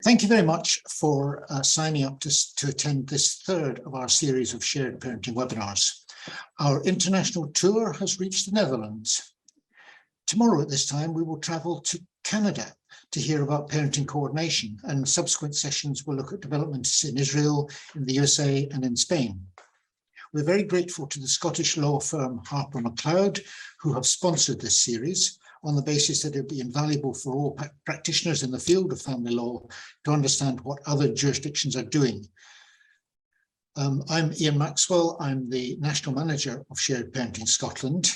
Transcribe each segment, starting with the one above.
Thank you very much for signing up to attend this third of our series of shared parenting webinars. Our international tour has reached the Netherlands. Tomorrow at this time, we will travel to Canada to hear about parenting coordination, and subsequent sessions will look at developments in Israel, in the USA, and in Spain. We're very grateful to the Scottish law firm Harper Macleod, who have sponsored this series on the basis that it would be invaluable for all practitioners in the field of family law to understand what other jurisdictions are doing. I'm Ian Maxwell. I'm the National Manager of Shared Parenting Scotland.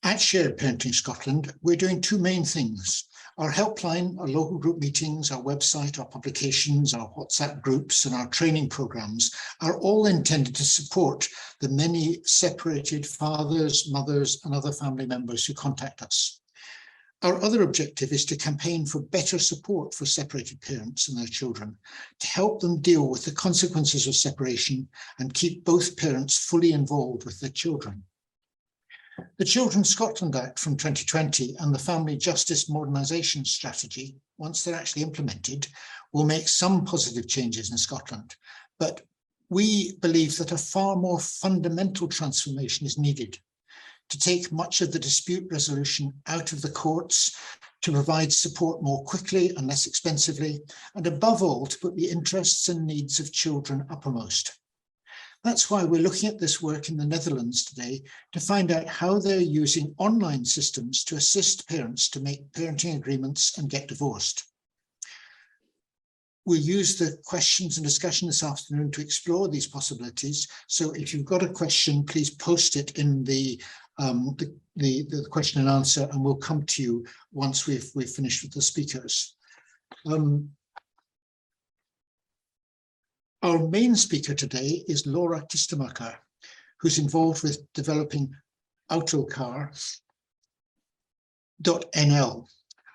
At Shared Parenting Scotland, we're doing two main things. Our helpline, our local group meetings, our website, our publications, our WhatsApp groups, and our training programs are all intended to support the many separated fathers, mothers, and other family members who contact us. Our other objective is to campaign for better support for separated parents and their children, to help them deal with the consequences of separation and keep both parents fully involved with their children. The Children's Scotland Act from 2020 and the Family Justice Modernisation Strategy, once they're actually implemented, will make some positive changes in Scotland. But we believe that a far more fundamental transformation is needed to take much of the dispute resolution out of the courts, to provide support more quickly and less expensively, and above all, to put the interests and needs of children uppermost. That's why we're looking at this work in the Netherlands today to find out how they're using online systems to assist parents to make parenting agreements and get divorced. We'll use the questions and discussion this afternoon to explore these possibilities. So if you've got a question, please post it in the question and answer, and we'll come to you once we've finished with the speakers. Our main speaker today is Laura Kistemaker, who's involved with developing Uitelkaar.nl,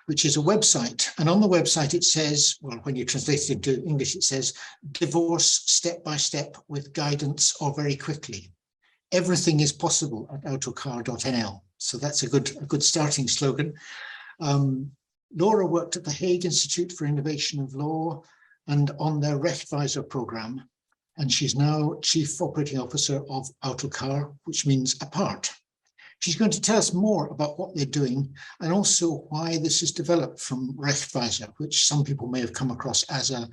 which is a website. And on the website, it says, well, when you translate it into English, it says, divorce step by step with guidance or very quickly. Everything is possible at Uitelkaar.nl. So that's a good starting slogan. Laura worked at the Hague Institute for Innovation of Law and on their Rechtswijzer program, and she's now Chief Operating Officer of Uitelkaar, which means apart. She's going to tell us more about what they're doing and also why this is developed from Rechtswijzer, which some people may have come across as a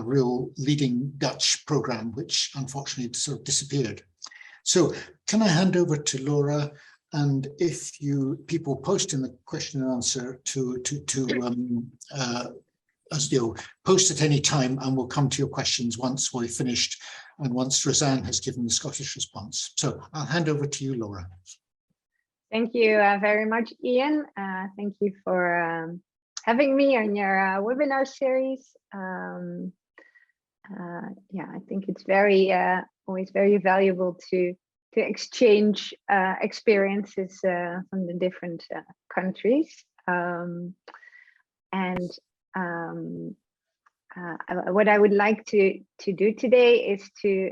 real leading Dutch program, which unfortunately sort of disappeared. So can I hand over to Laura? And if people post in the question and answer as you'll post at any time, and we'll come to your questions once we've finished and once Rosanne has given the Scottish response. So I'll hand over to you, Laura. Thank you very much, Ian. Thank you for having me on your webinar series. Yeah, I think it's always very valuable to exchange experiences from the different countries. What I would like to do today is to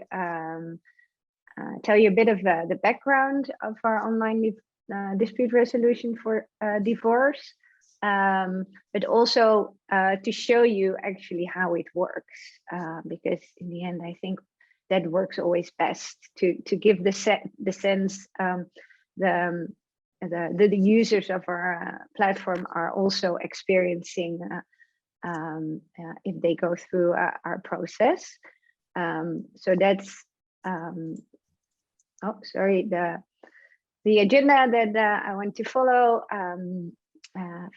tell you a bit of the background of our online dispute resolution for divorce, but also to show you actually how it works, because in the end, I think that works always best to give the sense the users of our platform are also experiencing if they go through our process. So that's the agenda that I want to follow.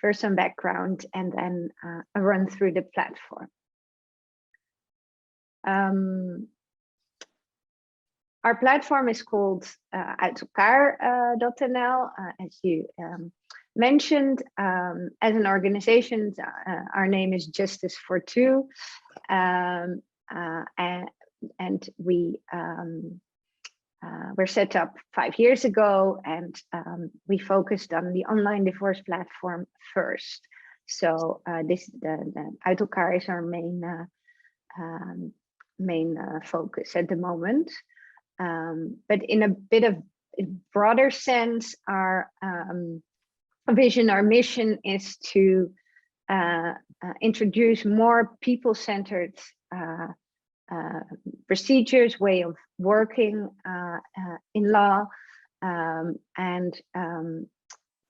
First some background and then a run through the platform. Our platform is called Uitelkaar.nl, as you mentioned. As an organization, our name is Justice for Two, and we were set up 5 years ago, and we focused on the online divorce platform first. So the Uitelkaar is our main focus at the moment. But in a bit of broader sense, our vision or mission is to introduce more people-centered procedures, way of working in law, and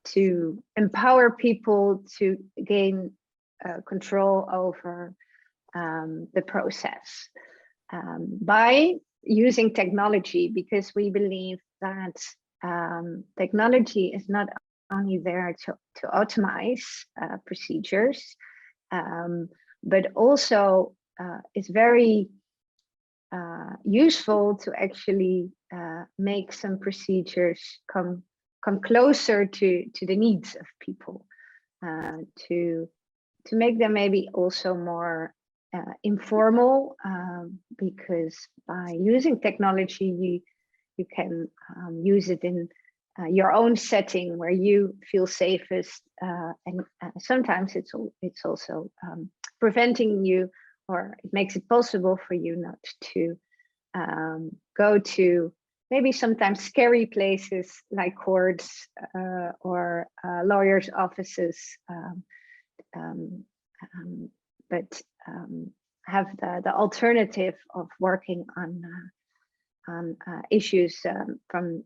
to empower people to gain control over the process by using technology, because we believe that technology is not only there to automate procedures, but also is very useful to actually make some procedures come closer to the needs of people, to make them maybe also more informal, because by using technology you can use it in your own setting where you feel safest, and sometimes it's also preventing you, or it makes it possible for you not to go to maybe sometimes scary places like courts or lawyers' offices, but have the alternative of working on issues from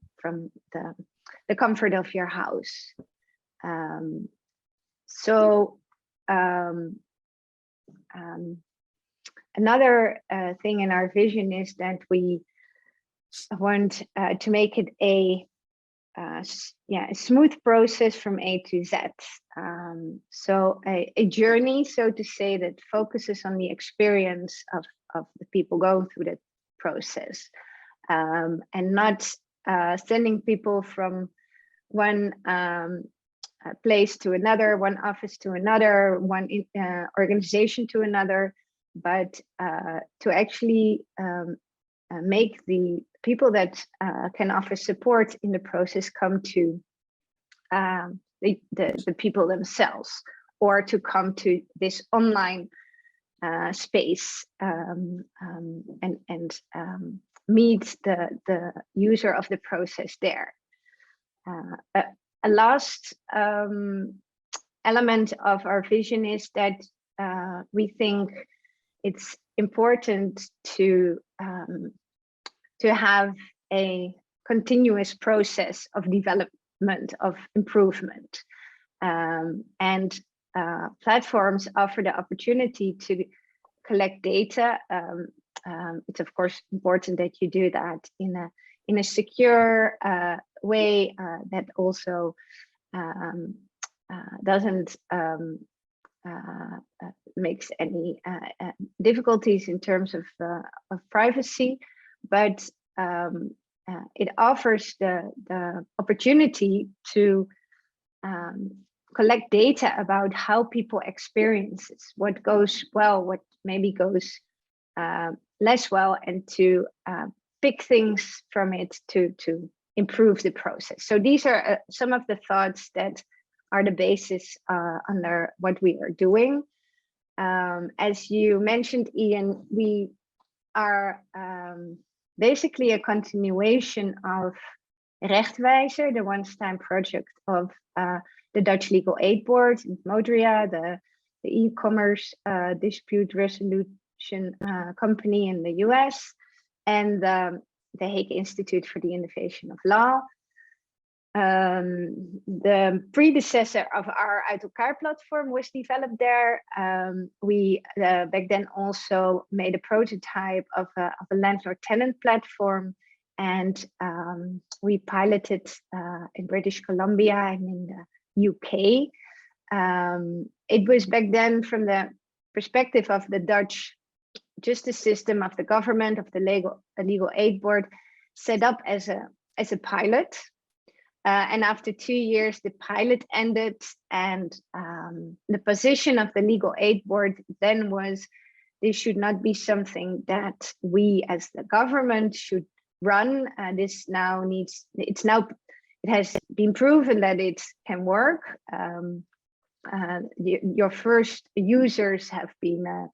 the comfort of your house. Another thing in our vision is that we want to make it a smooth process from A to Z. So a journey, so to say, that focuses on the experience of the people going through the process, and not sending people from one place to another, one office to another, one organization to another, but to actually make the people that can offer support in the process come to the people themselves, or to come to this online space and meet the user of the process there. A last element of our vision is that we think it's important to have a continuous process of development, of improvement, and platforms offer the opportunity to collect data. It's of course important that you do that in a secure way that also doesn't makes any difficulties in terms of privacy, but it offers the opportunity to collect data about how people experience it, what goes well, what maybe goes less well, and to pick things from it to improve the process. So these are some of the thoughts that are the basis under what we are doing. As you mentioned, Ian, we are basically a continuation of Rechtswijzer, the once-time project of the Dutch Legal Aid Board, Modria, the e-commerce dispute resolution company in the US, and the Hague Institute for the Innovation of Law. The predecessor of our Uitelkaar platform was developed there. We back then also made a prototype of a landlord-tenant platform, and we piloted in British Columbia and in the UK. It was back then, from the perspective of the Dutch justice system, of the government, of the legal aid board, set up as a pilot. And after 2 years, the pilot ended, and the position of the legal aid board then was this should not be something that we as the government should run. This now needs, it has been proven that it can work. Your first users have been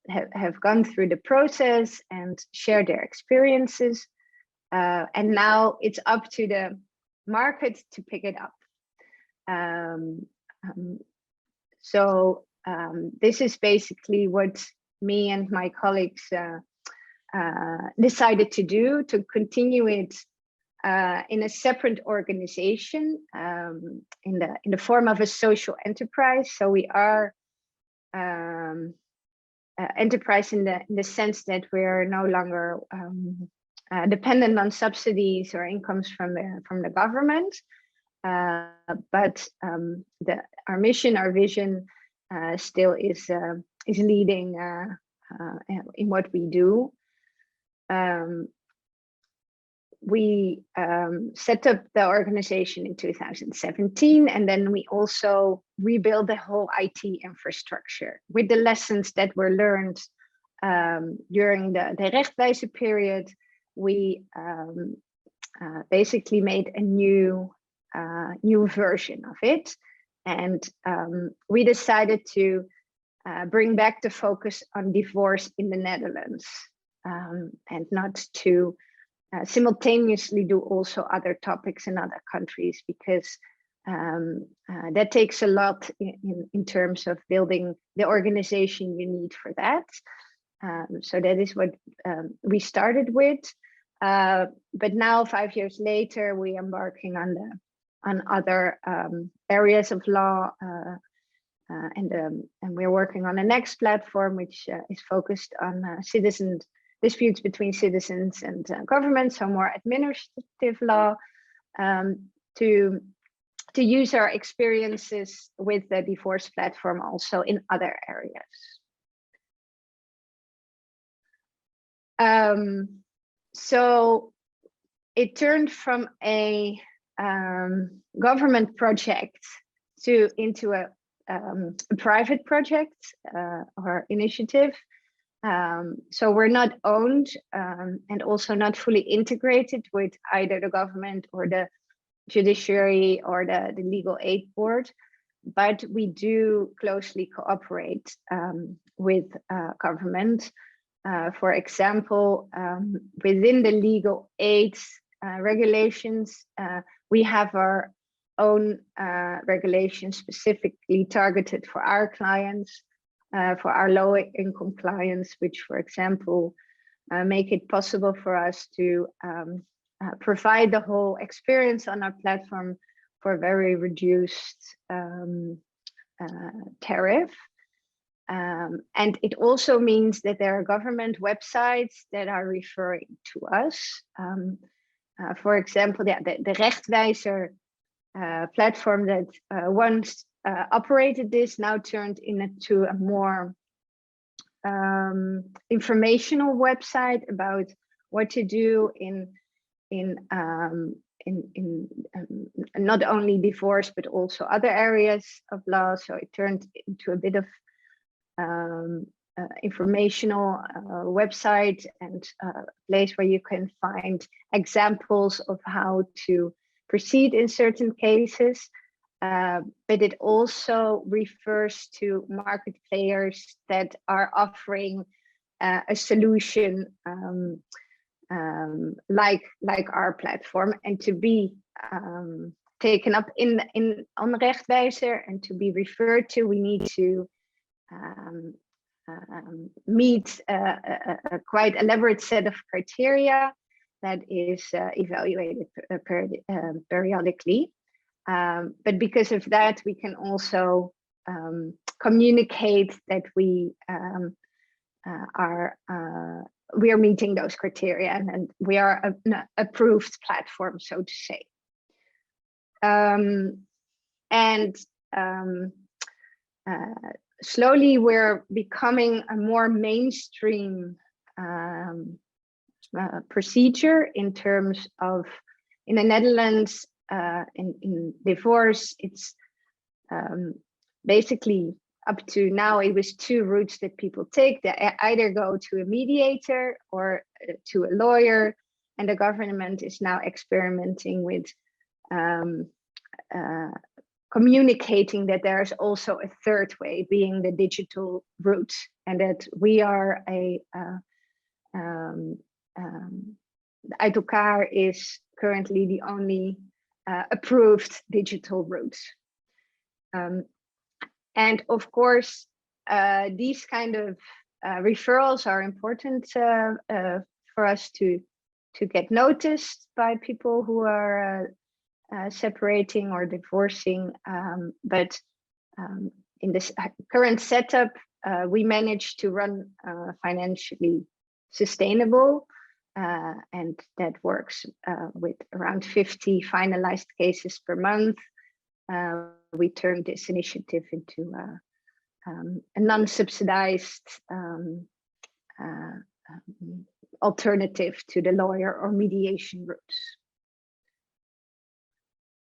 have gone through the process and shared their experiences. And now it's up to the market to pick it up. This is basically what me and my colleagues decided to do, to continue it in a separate organization, in the form of a social enterprise. So we are enterprise in the sense that we are no longer dependent on subsidies or incomes from the government, but our mission, our vision, still is leading in what we do. We set up the organization in 2017, and then we also rebuilt the whole IT infrastructure with the lessons that were learned during the Rechtswijzer period. We basically made a new version of it, and we decided to bring back the focus on divorce in the Netherlands, and not to simultaneously do also other topics in other countries, because that takes a lot in terms of building the organization you need for that. So that is what we started with. But now, 5 years later, we are embarking on other areas of law, and we're working on the next platform, which is focused on disputes between citizens and government, so more administrative law, to use our experiences with the divorce platform also in other areas. So it turned from a government project into a private project or initiative. So we're not owned and also not fully integrated with either the government or the judiciary or the legal aid board, but we do closely cooperate with government. For example, within the legal aid regulations, we have our own regulations specifically targeted for our clients, for our low income clients, which, for example, make it possible for us to provide the whole experience on our platform for a very reduced tariff. And it also means that there are government websites that are referring to us. For example, the Rechtswijzer platform that once operated this now turned into a more informational website about what to do in not only divorce but also other areas of law. So it turned into a bit of informational website and a place where you can find examples of how to proceed in certain cases. But it also refers to market players that are offering a solution like our platform, and to be taken up on Rechtswijzer and to be referred to, we need to meet a quite elaborate set of criteria that is evaluated periodically. But because of that, we can also communicate that we are meeting those criteria, and we are an approved platform, so to say. Slowly we're becoming a more mainstream procedure in terms of, in the Netherlands, in divorce, it's basically up to now, it was two routes that people take. They either go to a mediator or to a lawyer, and the government is now experimenting with communicating that there's also a third way, being the digital route, and that we are Uitelkaar is currently the only approved digital route. And of course, these kind of referrals are important for us to get noticed by people who are separating or divorcing. But in this current setup, we managed to run financially sustainable, and that works with around 50 finalized cases per month. We turned this initiative into a non-subsidized alternative to the lawyer or mediation routes.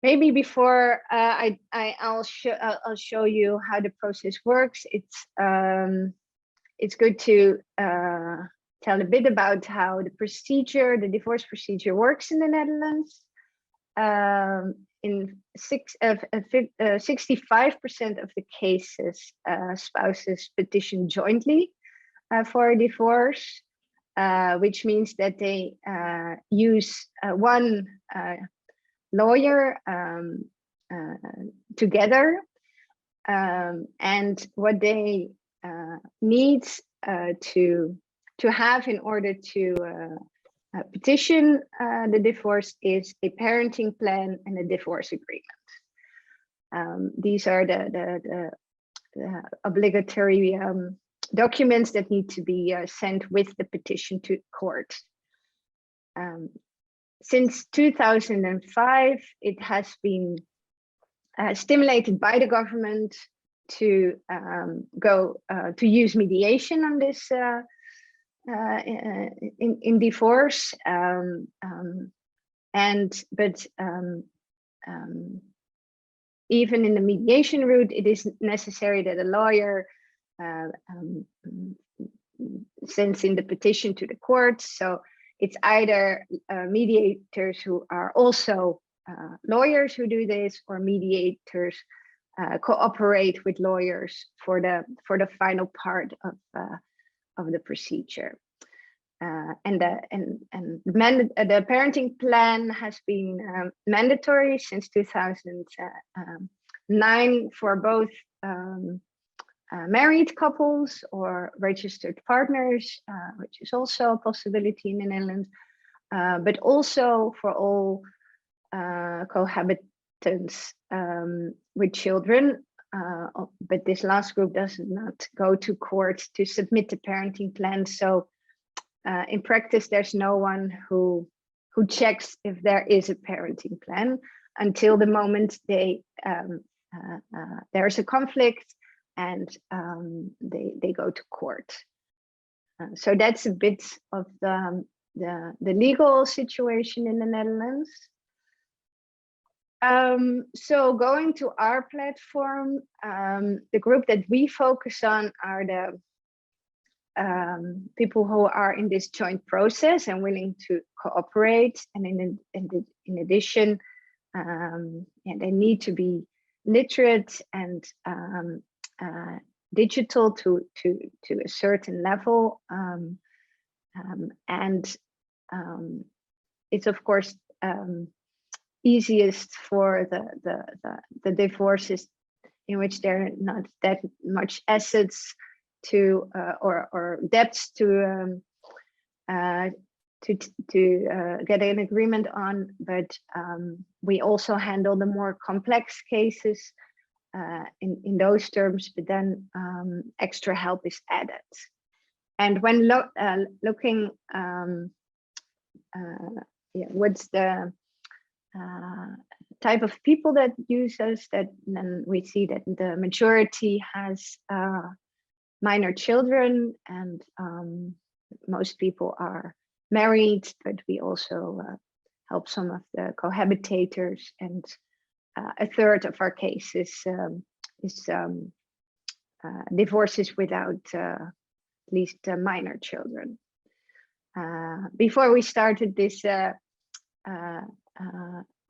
Maybe before I'll show you how the process works. It's good to tell a bit about how the divorce procedure works in the Netherlands. In 65% of the cases, spouses petition jointly for a divorce, which means that they use one lawyer together, and what they need to have in order to petition the divorce is a parenting plan and a divorce agreement. These are the obligatory documents that need to be sent with the petition to court. Since 2005, it has been stimulated by the government to use mediation on this in divorce, but even in the mediation route, it is necessary that a lawyer sends in the petition to the court. So it's either mediators who are also lawyers who do this, or mediators cooperate with lawyers for the final part of the procedure. And the parenting plan has been mandatory since 2009 for both married couples or registered partners, which is also a possibility in the Netherlands, but also for all cohabitants with children. But this last group does not go to court to submit the parenting plan. So in practice, there's no one who checks if there is a parenting plan until the moment there's a conflict and they go to court. So that's a bit of the legal situation in the Netherlands. So going to our platform, the group that we focus on are the people who are in this joint process and willing to cooperate. And in addition, they need to be literate and digital to a certain level. It's of course easiest for the divorces in which there are not that much assets to or debts to get an agreement on, but we also handle the more complex cases in those terms, but then extra help is added. And when looking what's the type of people that use us, then we see that the majority has minor children, and most people are married, but we also help some of the cohabitators, and a third of our cases is divorces without at least minor children. Before we started this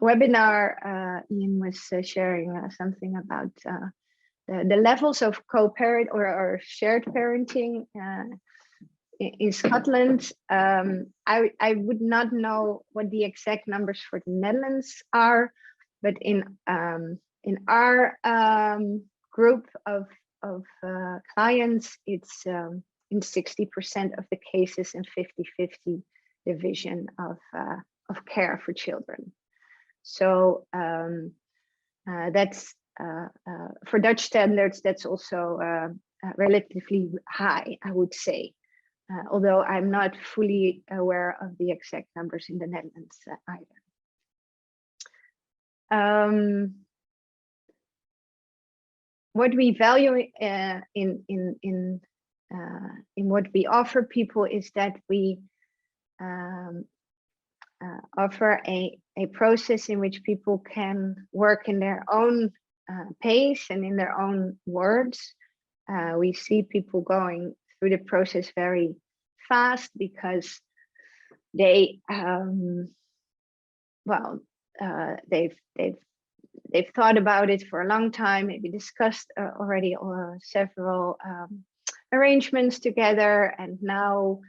webinar, Ian was sharing something about the levels of co-parent or shared parenting in Scotland. I would not know what the exact numbers for the Netherlands are, but in In our group of clients, it's in 60% of the cases and 50-50 division of care for children. So that's for Dutch standards, that's also relatively high, I would say. Although I'm not fully aware of the exact numbers in the Netherlands either. What we value in what we offer people is that we offer a process in which people can work in their own pace and in their own words. We see people going through the process very fast because they they've thought about it for a long time, maybe discussed already several arrangements together, and now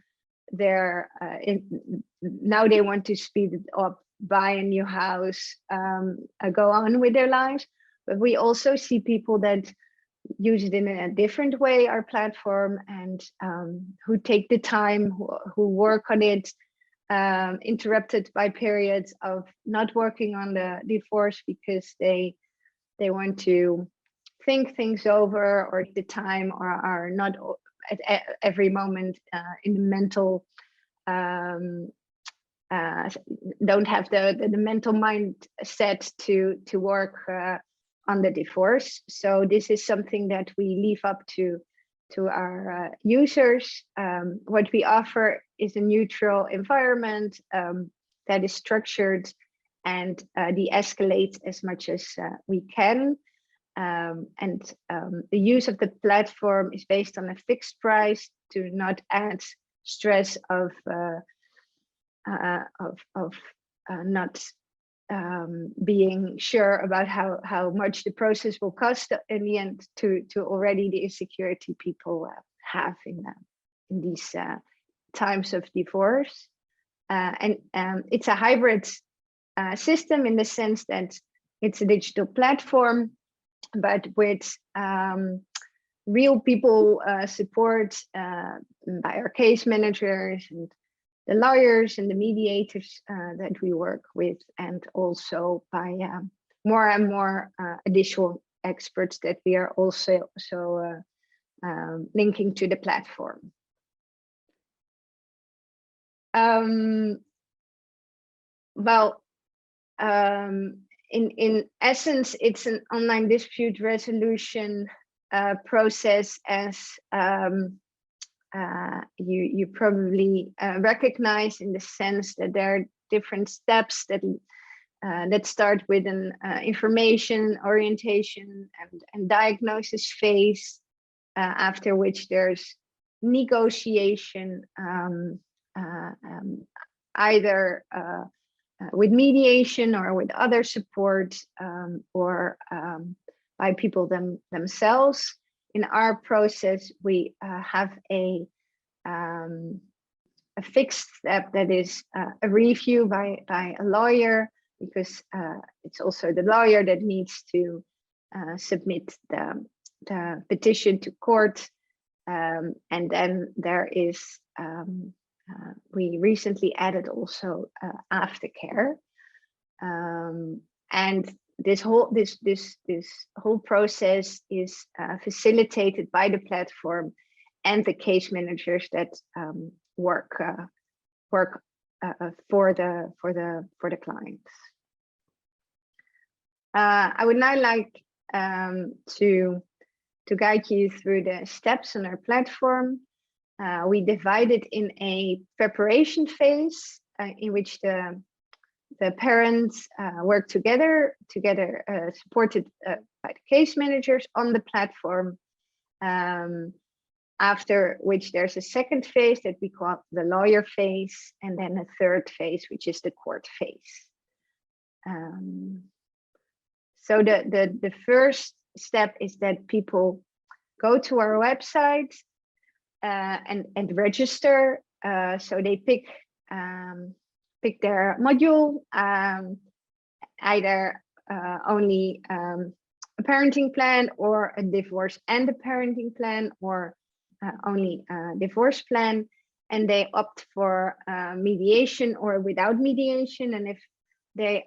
now they want to speed it up, buy a new house, go on with their lives. But we also see people that use it in a different way, our platform, and who take the time, who work on it, interrupted by periods of not working on the divorce because they want to think things over, or the time, or are not at every moment in the mental don't have the mental mindset to work on the divorce. So this is something that we leave up to our users. What we offer is a neutral environment that is structured and de-escalates as much as we can. The use of the platform is based on a fixed price to not add stress of not being sure about how much the process will cost in the end, to already the insecurity people have in these times of divorce. It's a hybrid system in the sense that it's a digital platform, but with real people support by our case managers and the lawyers and the mediators that we work with, and also by more and more additional experts that we are also linking to the platform. In essence, it's an online dispute resolution process, as you probably recognize, in the sense that there are different steps that start with an information, orientation, and diagnosis phase, after which there's negotiation, either with mediation or with other support, or by people themselves. In our process, we have a fixed step that is a review by a lawyer, because it's also the lawyer that needs to submit the petition to court. And then there is, we recently added also aftercare. And this whole process is facilitated by the platform and the case managers that work for the clients. I would now like to guide you through the steps on our platform. We divide it in a preparation phase, in which the parents work together, supported by the case managers on the platform, after which there's a second phase that we call the lawyer phase, and then a third phase, which is the court phase. So the first step is that people go to our website and register. So they pick their module, either only a parenting plan or a divorce and a parenting plan, or only a divorce plan, and they opt for mediation or without mediation. And if they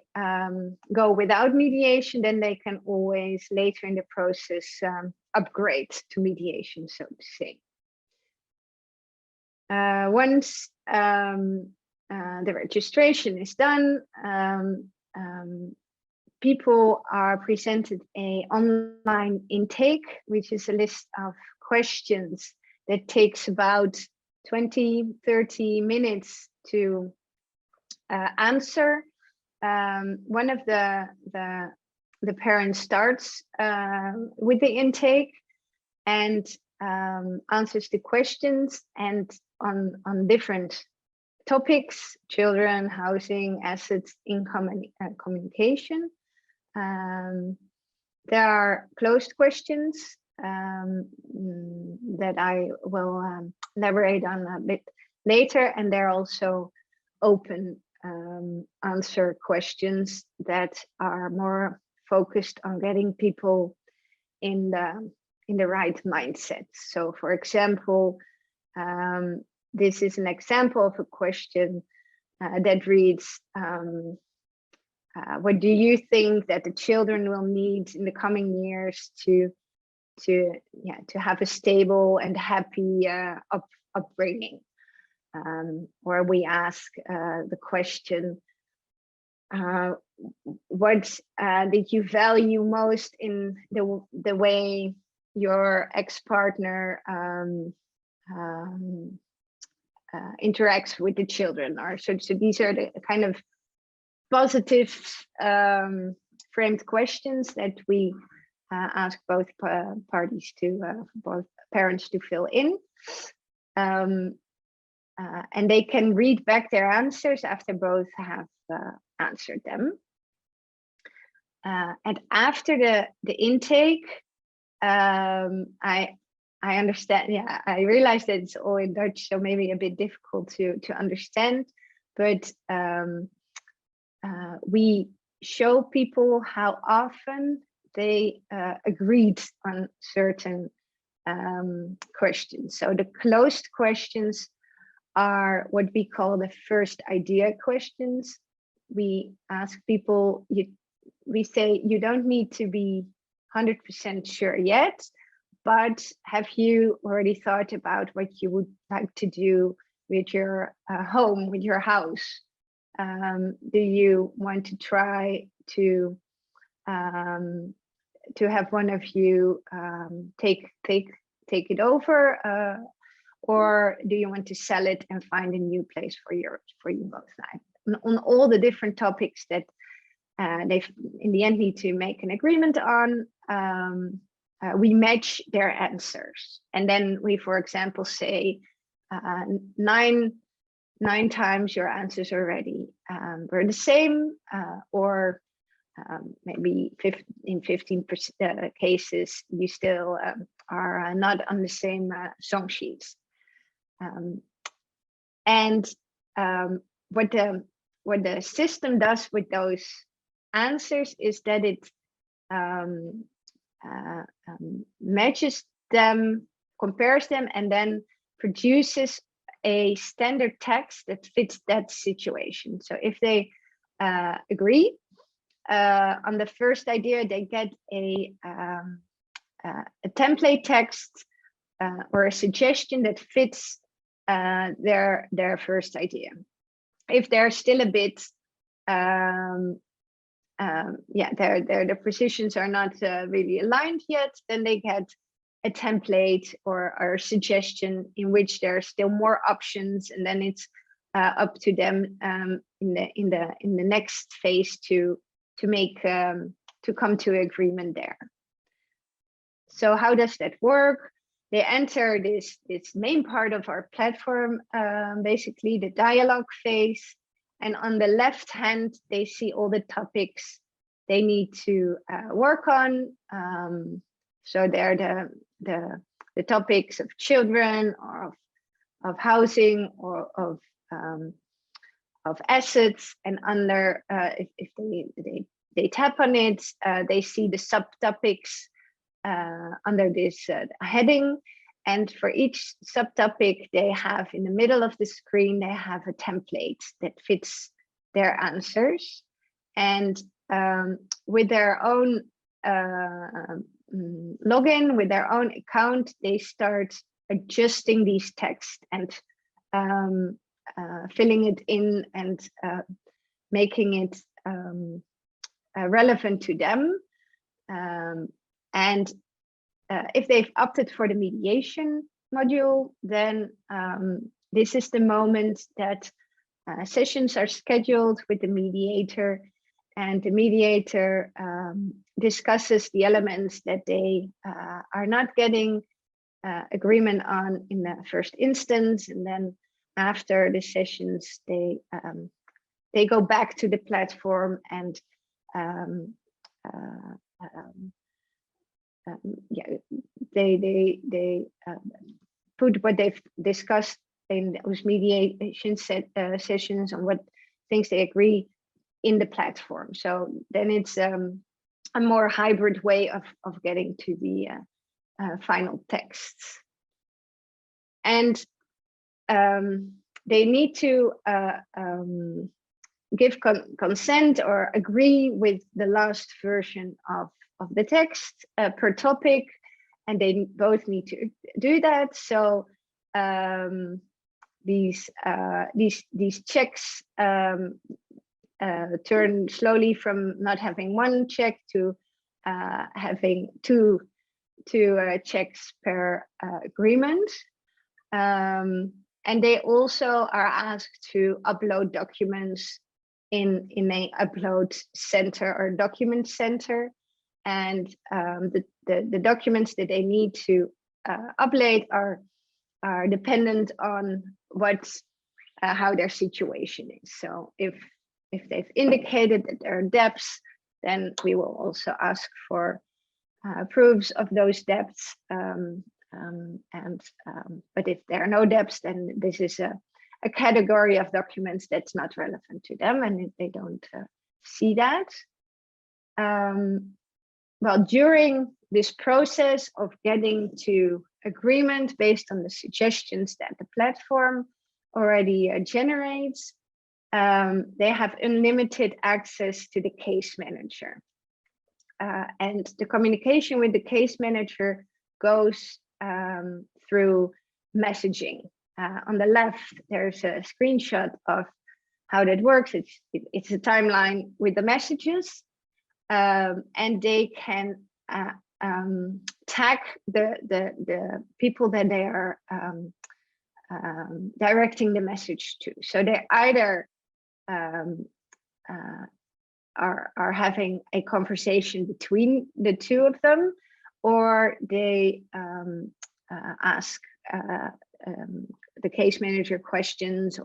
go without mediation, then they can always later in the process upgrade to mediation, so to say. Once the registration is done, people are presented an online intake, which is a list of questions that takes about 20-30 minutes to answer. One of the parents starts with the intake and answers the questions, and on different topics: children, housing, assets, income, and communication. There are closed questions that I will elaborate on a bit later, and there are also open answer questions that are more focused on getting people in the right mindset. So, for example, this is an example of a question that reads, what do you think that the children will need in the coming years to have a stable and happy upbringing? Or we ask the question, what did you value most in the way your ex-partner interacts with the children? Or so these are the kind of positive framed questions that we ask both parties to, both parents to fill in. And they can read back their answers after both have answered them. And after the intake, I understand, yeah, I realize that it's all in Dutch, so maybe a bit difficult to understand, but we show people how often they agreed on certain questions. So the closed questions are what we call the first idea questions. We ask people, we say, you don't need to be 100% sure yet, but have you already thought about what you would like to do with your home, with your house? Do you want to try to have one of you take it over, or do you want to sell it and find a new place for you both? On all the different topics that they in the end need to make an agreement on, we match their answers, and then we, for example, say 9 times your answers already were the same, or maybe in 15% cases you still are not on the same song sheets. What the system does with those answers is that it matches them, compares them, and then produces a standard text that fits that situation. So if they agree on the first idea, they get a template text or a suggestion that fits their first idea. If they're still a bit, their positions are not really aligned yet, then they get a template or a suggestion in which there are still more options, and then it's up to them in the next phase to make to come to agreement there. So how does that work? They enter this main part of our platform, basically the dialogue phase, and on the left hand they see all the topics they need to work on. So they're the topics of children, or of housing, or of assets, and under if they they tap on it, they see the subtopics under this heading. And for each subtopic, they have in the middle of the screen, they have a template that fits their answers. And with their own login, with their own account, they start adjusting these texts and filling it in and making it relevant to them. And if they've opted for the mediation module, then this is the moment that sessions are scheduled with the mediator, and the mediator discusses the elements that they are not getting agreement on in the first instance, and then after the sessions they go back to the platform and they put what they've discussed in those mediation sessions and what things they agree in the platform. So then it's a more hybrid way of getting to the final texts. And they need to give consent or agree with the last version of the text per topic, and they both need to do that. So these checks turn slowly from not having one check to having two checks per agreement. And they also are asked to upload documents in a upload center or document center. And the documents that they need to upload are dependent on how their situation is. So if they've indicated that there are debts, then we will also ask for proofs of those debts. But if there are no debts, then this is a category of documents that's not relevant to them, and they don't see that. Well, during this process of getting to agreement based on the suggestions that the platform already generates, they have unlimited access to the case manager. And the communication with the case manager goes through messaging. On the left, there's a screenshot of how that works. It's a timeline with the messages, and they can tag the people that they are directing the message to. So they either are having a conversation between the two of them, or they ask the case manager questions,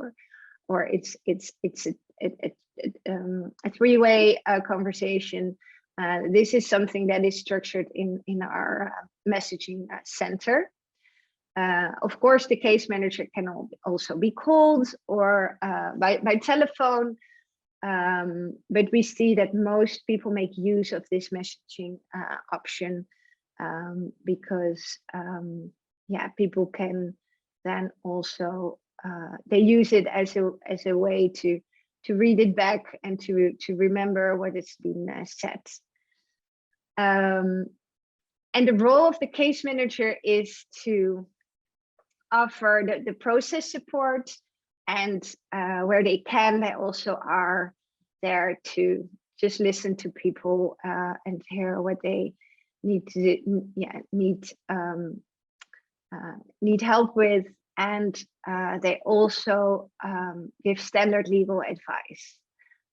or it's a three-way conversation. This is something that is structured in our messaging center. Of course, the case manager can also be called or by telephone, but we see that most people make use of this messaging option because people can then also they use it as a way to read it back and to remember what has been said. And the role of the case manager is to offer the process support, and where they can, they also are there to just listen to people and hear what they need help with, and they also give standard legal advice.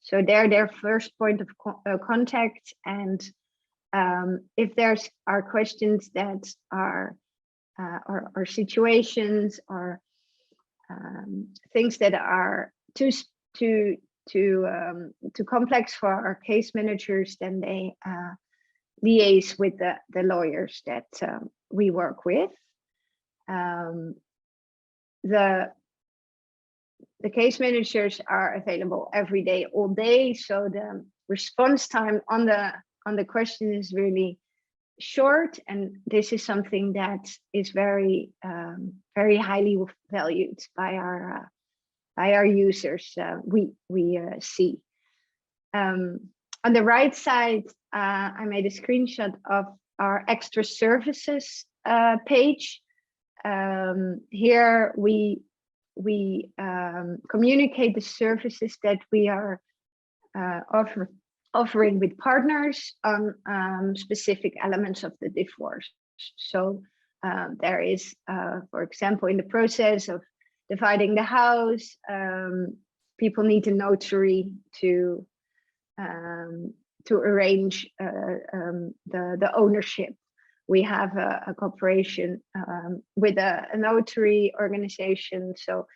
So they're their first point of contact, and if are questions that are or situations or things that are too complex for our case managers, then they liaise with the lawyers that we work with. The case managers are available every day, all day. So response time on the question is really short, and this is something that is very very highly valued by our users. We see. On the right side, I made a screenshot of our extra services page. Here we communicate the services that we are offering with partners on specific elements of the divorce. So there is, for example, in the process of dividing the house, people need a notary to arrange the ownership. We have a cooperation with a notary organization. So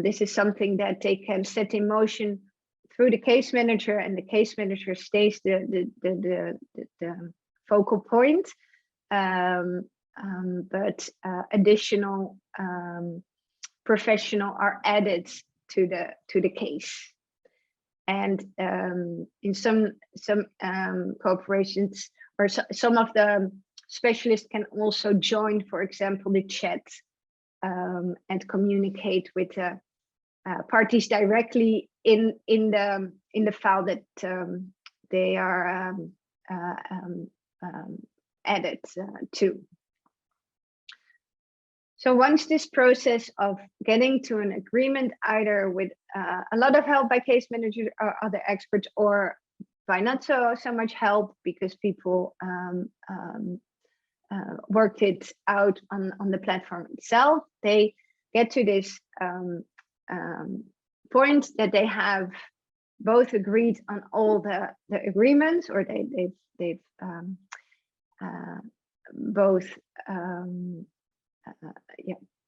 this is something that they can set in motion through the case manager, and the case manager stays the focal point. But additional professional are added to the case. And in some corporations, or some of the specialists can also join, for example, the chat and communicate with parties directly in the file that they are added to. So once this process of getting to an agreement, either with a lot of help by case managers or other experts, or by not so much help because people worked it out on the platform itself, they get to this point that they have both agreed on all the agreements, or they've both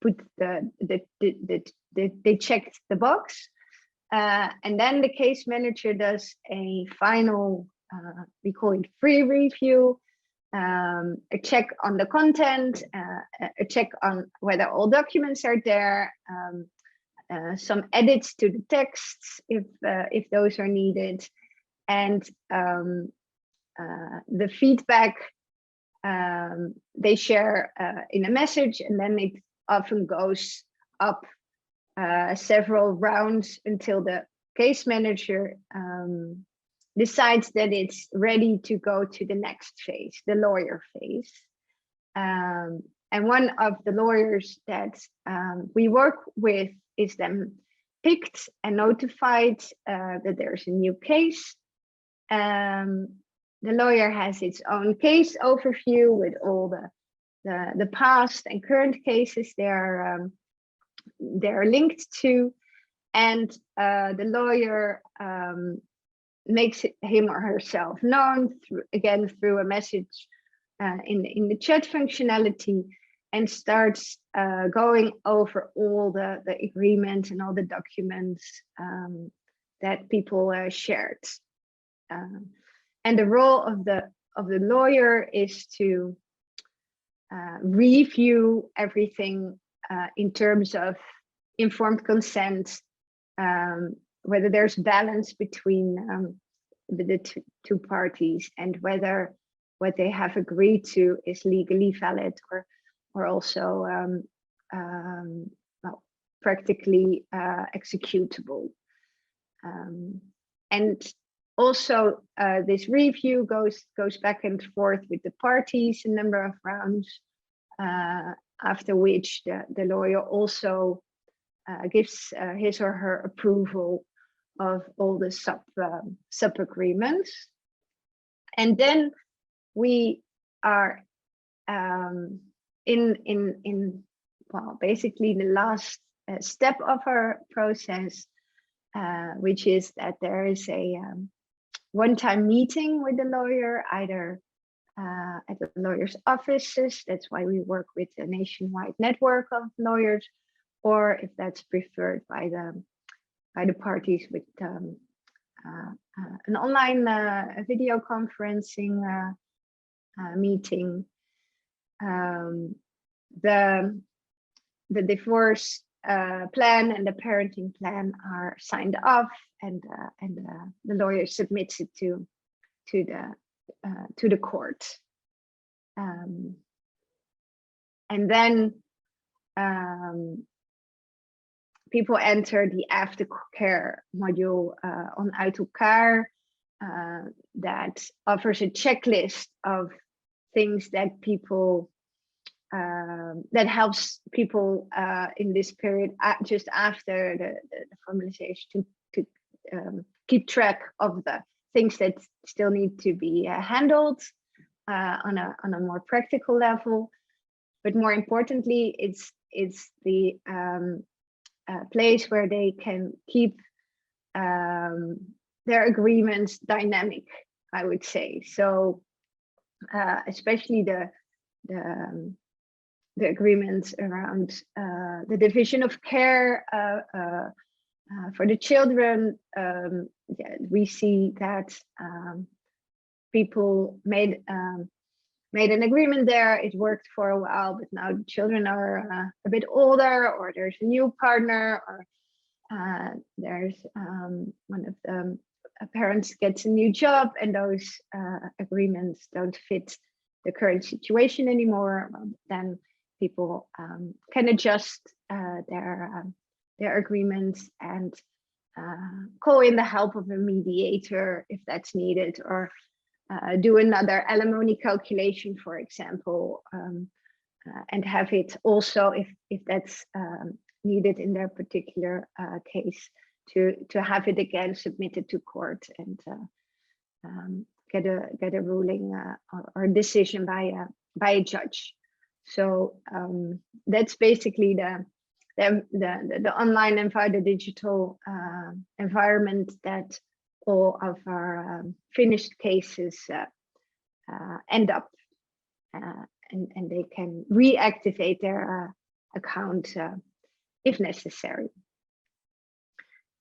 put they checked the box, and then the case manager does a final, we call it pre-review, a check on the content, a check on whether all documents are there, some edits to the texts if those are needed, and the feedback they share in a message, and then it often goes up several rounds until the case manager decides that it's ready to go to the next phase, the lawyer phase. And one of the lawyers that we work with is then picked and notified that there's a new case. The lawyer has its own case overview with all the past and current cases they're linked to, and the lawyer makes him or herself known through a message in the chat functionality, and starts going over all the agreements and all the documents that people shared. And the role of the lawyer is to review everything in terms of informed consent, whether there's balance between the two parties, and whether what they have agreed to is legally valid or also practically executable. And also, this review goes back and forth with the parties a number of rounds, after which the lawyer also gives his or her approval of all the sub agreements. And then we are basically the last step of our process, which is that there is a one-time meeting with the lawyer, either at the lawyer's offices. That's why we work with a nationwide network of lawyers, or if that's preferred by the parties, with an online video conferencing meeting. The divorce plan and the parenting plan are signed off, and the lawyer submits it to the court. And then people enter the aftercare module on Uitelkaar that offers a checklist of things that people that helps people in this period just after the formalization to keep track of the things that still need to be handled on a more practical level. But more importantly, it's the place where they can keep their agreements dynamic, I would say. So especially the agreements around the division of care for the children. Yeah, we see that people made an agreement there. It worked for a while, but now the children are a bit older, or there's a new partner, or there's one of the parents gets a new job, and those agreements don't fit the current situation anymore. Then people can adjust their agreements and call in the help of a mediator if that's needed, or do another alimony calculation, for example, and have it also, if that's needed in their particular case, to have it again submitted to court and get a ruling or a decision by a judge. So that's basically the online and via the digital environment that all of our finished cases end up, and they can reactivate their account if necessary.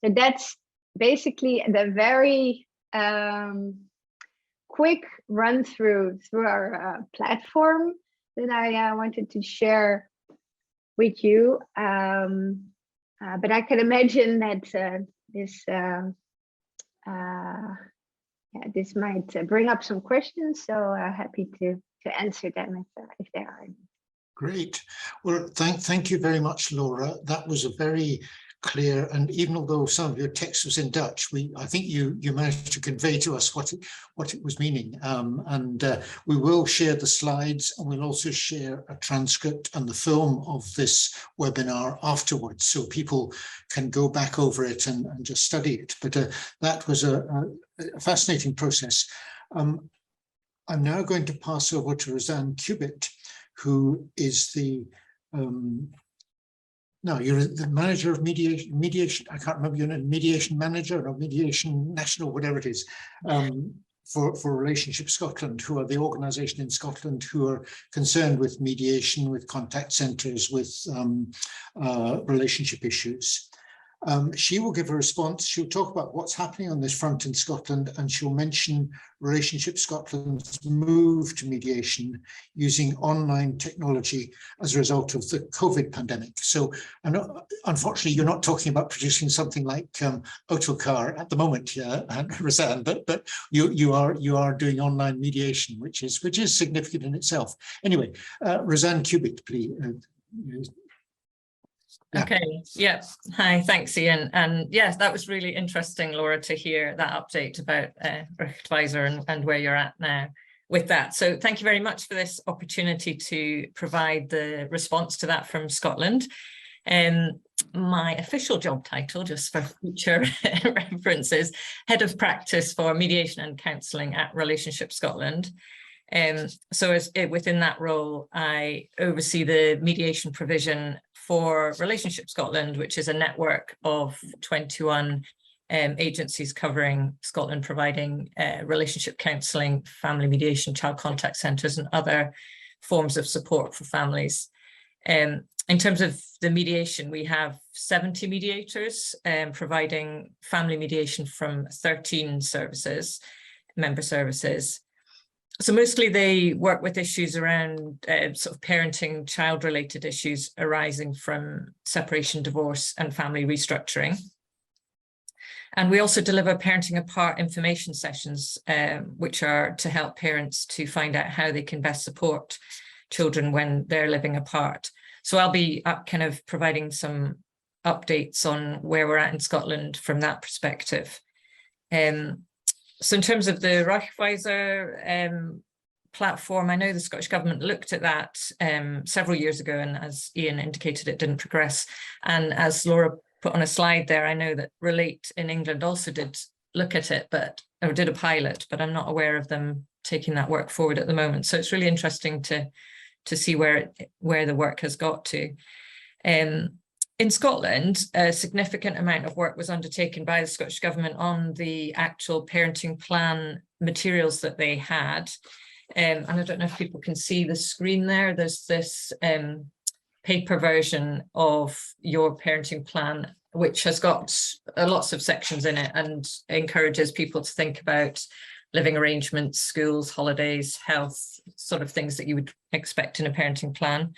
So that's basically the very quick run through our platform that I wanted to share with you. But I can imagine that this might bring up some questions, so happy to answer them if there are any. Great. Well, thank you very much, Laura. That was a very clear, and even although some of your text was in Dutch, I think you managed to convey to us what it was meaning. We will share the slides, and we'll also share a transcript and the film of this webinar afterwards, so people can go back over it and just study it. But that was a fascinating process. I'm now going to pass over to Rosanne Cubitt, who is no, you're the manager of mediation. I can't remember your name, mediation manager or mediation national, whatever it is, for Relationship Scotland, who are the organisation in Scotland who are concerned with mediation, with contact centres, with relationship issues. She will give a response. She'll talk about what's happening on this front in Scotland, and she'll mention Relationship Scotland's move to mediation using online technology as a result of the COVID pandemic. So, unfortunately, you're not talking about producing something like Uitelkaar at the moment, Rosanne, but you are doing online mediation, which is significant in itself. Anyway, Rosanne Cubitt, please. Yeah. Okay, yeah. Hi, thanks, Ian. And yes, that was really interesting, Laura, to hear that update about Rechtswijzer and where you're at now with that. So thank you very much for this opportunity to provide the response to that from Scotland. My official job title, just for future references, Head of Practice for Mediation and Counselling at Relationship Scotland. So within that role, I oversee the mediation provision for Relationship Scotland, which is a network of 21 agencies covering Scotland, providing relationship counselling, family mediation, child contact centres and other forms of support for families. In terms of the mediation, we have 70 mediators providing family mediation from 13 services, member services. So mostly they work with issues around sort of parenting, child-related issues arising from separation, divorce, and family restructuring. And we also deliver parenting apart information sessions, which are to help parents to find out how they can best support children when they're living apart. So I'll be kind of providing some updates on where we're at in Scotland from that perspective. So in terms of the Rechtswijzer platform, I know the Scottish Government looked at that several years ago, and as Ian indicated, it didn't progress. And as Laura put on a slide there, I know that Relate in England also did look at it, or did a pilot, but I'm not aware of them taking that work forward at the moment. So it's really interesting to see where the work has got to. In Scotland, a significant amount of work was undertaken by the Scottish Government on the actual parenting plan materials that they had. And I don't know if people can see the screen there. There's this paper version of your parenting plan, which has got lots of sections in it and encourages people to think about living arrangements, schools, holidays, health, sort of things that you would expect in a parenting plan.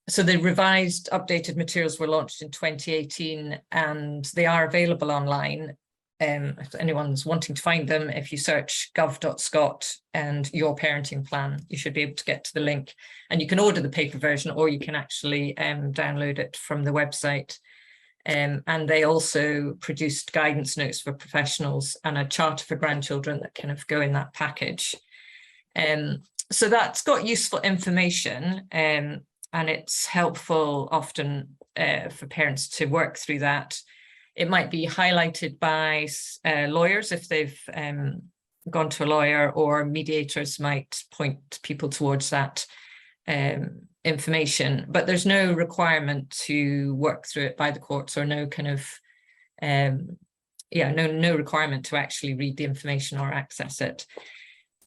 So the revised, updated materials were launched in 2018, and they are available online. If anyone's wanting to find them, if you search gov.scot and your parenting plan, you should be able to get to the link, and you can order the paper version, or you can actually download it from the website. And they also produced guidance notes for professionals and a charter for grandchildren that kind of go in that package. So that's got useful information, and it's helpful often for parents to work through that. It might be highlighted by lawyers if they've gone to a lawyer, or mediators might point people towards that information, but there's no requirement to work through it by the courts, or no kind of, no requirement to actually read the information or access it.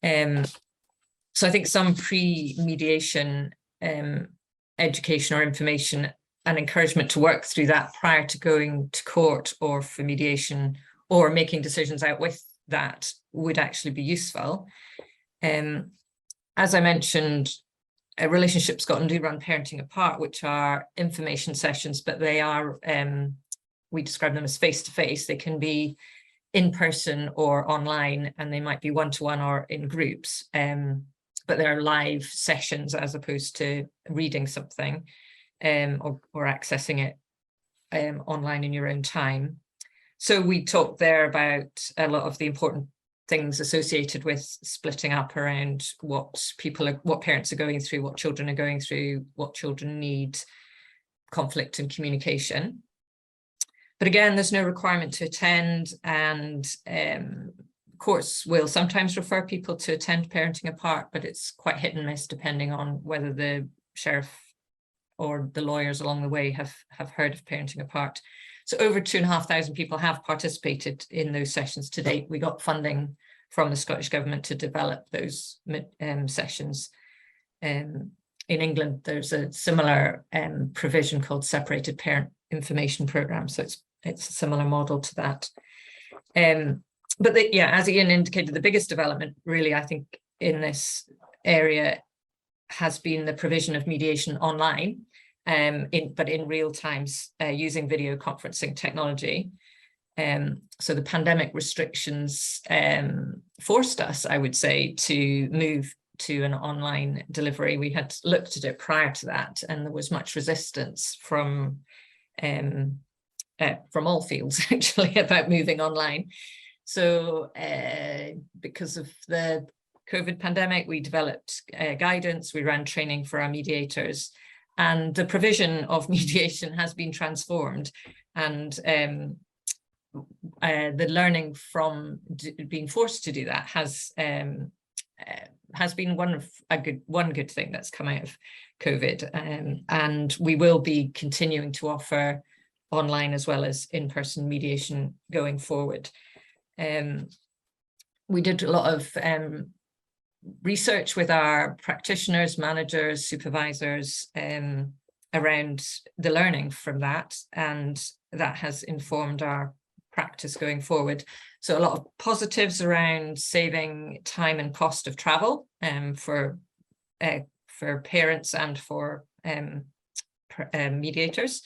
So I think some pre-mediation education or information and encouragement to work through that prior to going to court or for mediation or making decisions out with that would actually be useful. As I mentioned, Relationship Scotland do run Parenting Apart, which are information sessions, but they are, we describe them as face-to-face. They can be in person or online, and they might be one-to-one or in groups, but they're live sessions as opposed to reading something or accessing it online in your own time. So we talked there about a lot of the important things associated with splitting up around what parents are going through, what children are going through, what children need, conflict and communication. But again, there's no requirement to attend, and courts will sometimes refer people to attend Parenting Apart, but it's quite hit and miss depending on whether the sheriff or the lawyers along the way have heard of Parenting Apart. So over 2,500 people have participated in those sessions to date. We got funding from the Scottish Government to develop those sessions. In England, there's a similar provision called Separated Parent Information Programme, so it's a similar model to that. But as Ian indicated, the biggest development really, I think, in this area has been the provision of mediation online, but in real times using video conferencing technology. So the pandemic restrictions forced us, I would say, to move to an online delivery. We had looked at it prior to that, and there was much resistance from all fields actually about moving online. So because of the COVID pandemic, we developed guidance, we ran training for our mediators, and the provision of mediation has been transformed. And the learning from being forced to do that has been one good thing that's come out of COVID. And we will be continuing to offer online as well as in-person mediation going forward. We did a lot of research with our practitioners, managers, supervisors around the learning from that, and that has informed our practice going forward. So a lot of positives around saving time and cost of travel for parents and for mediators.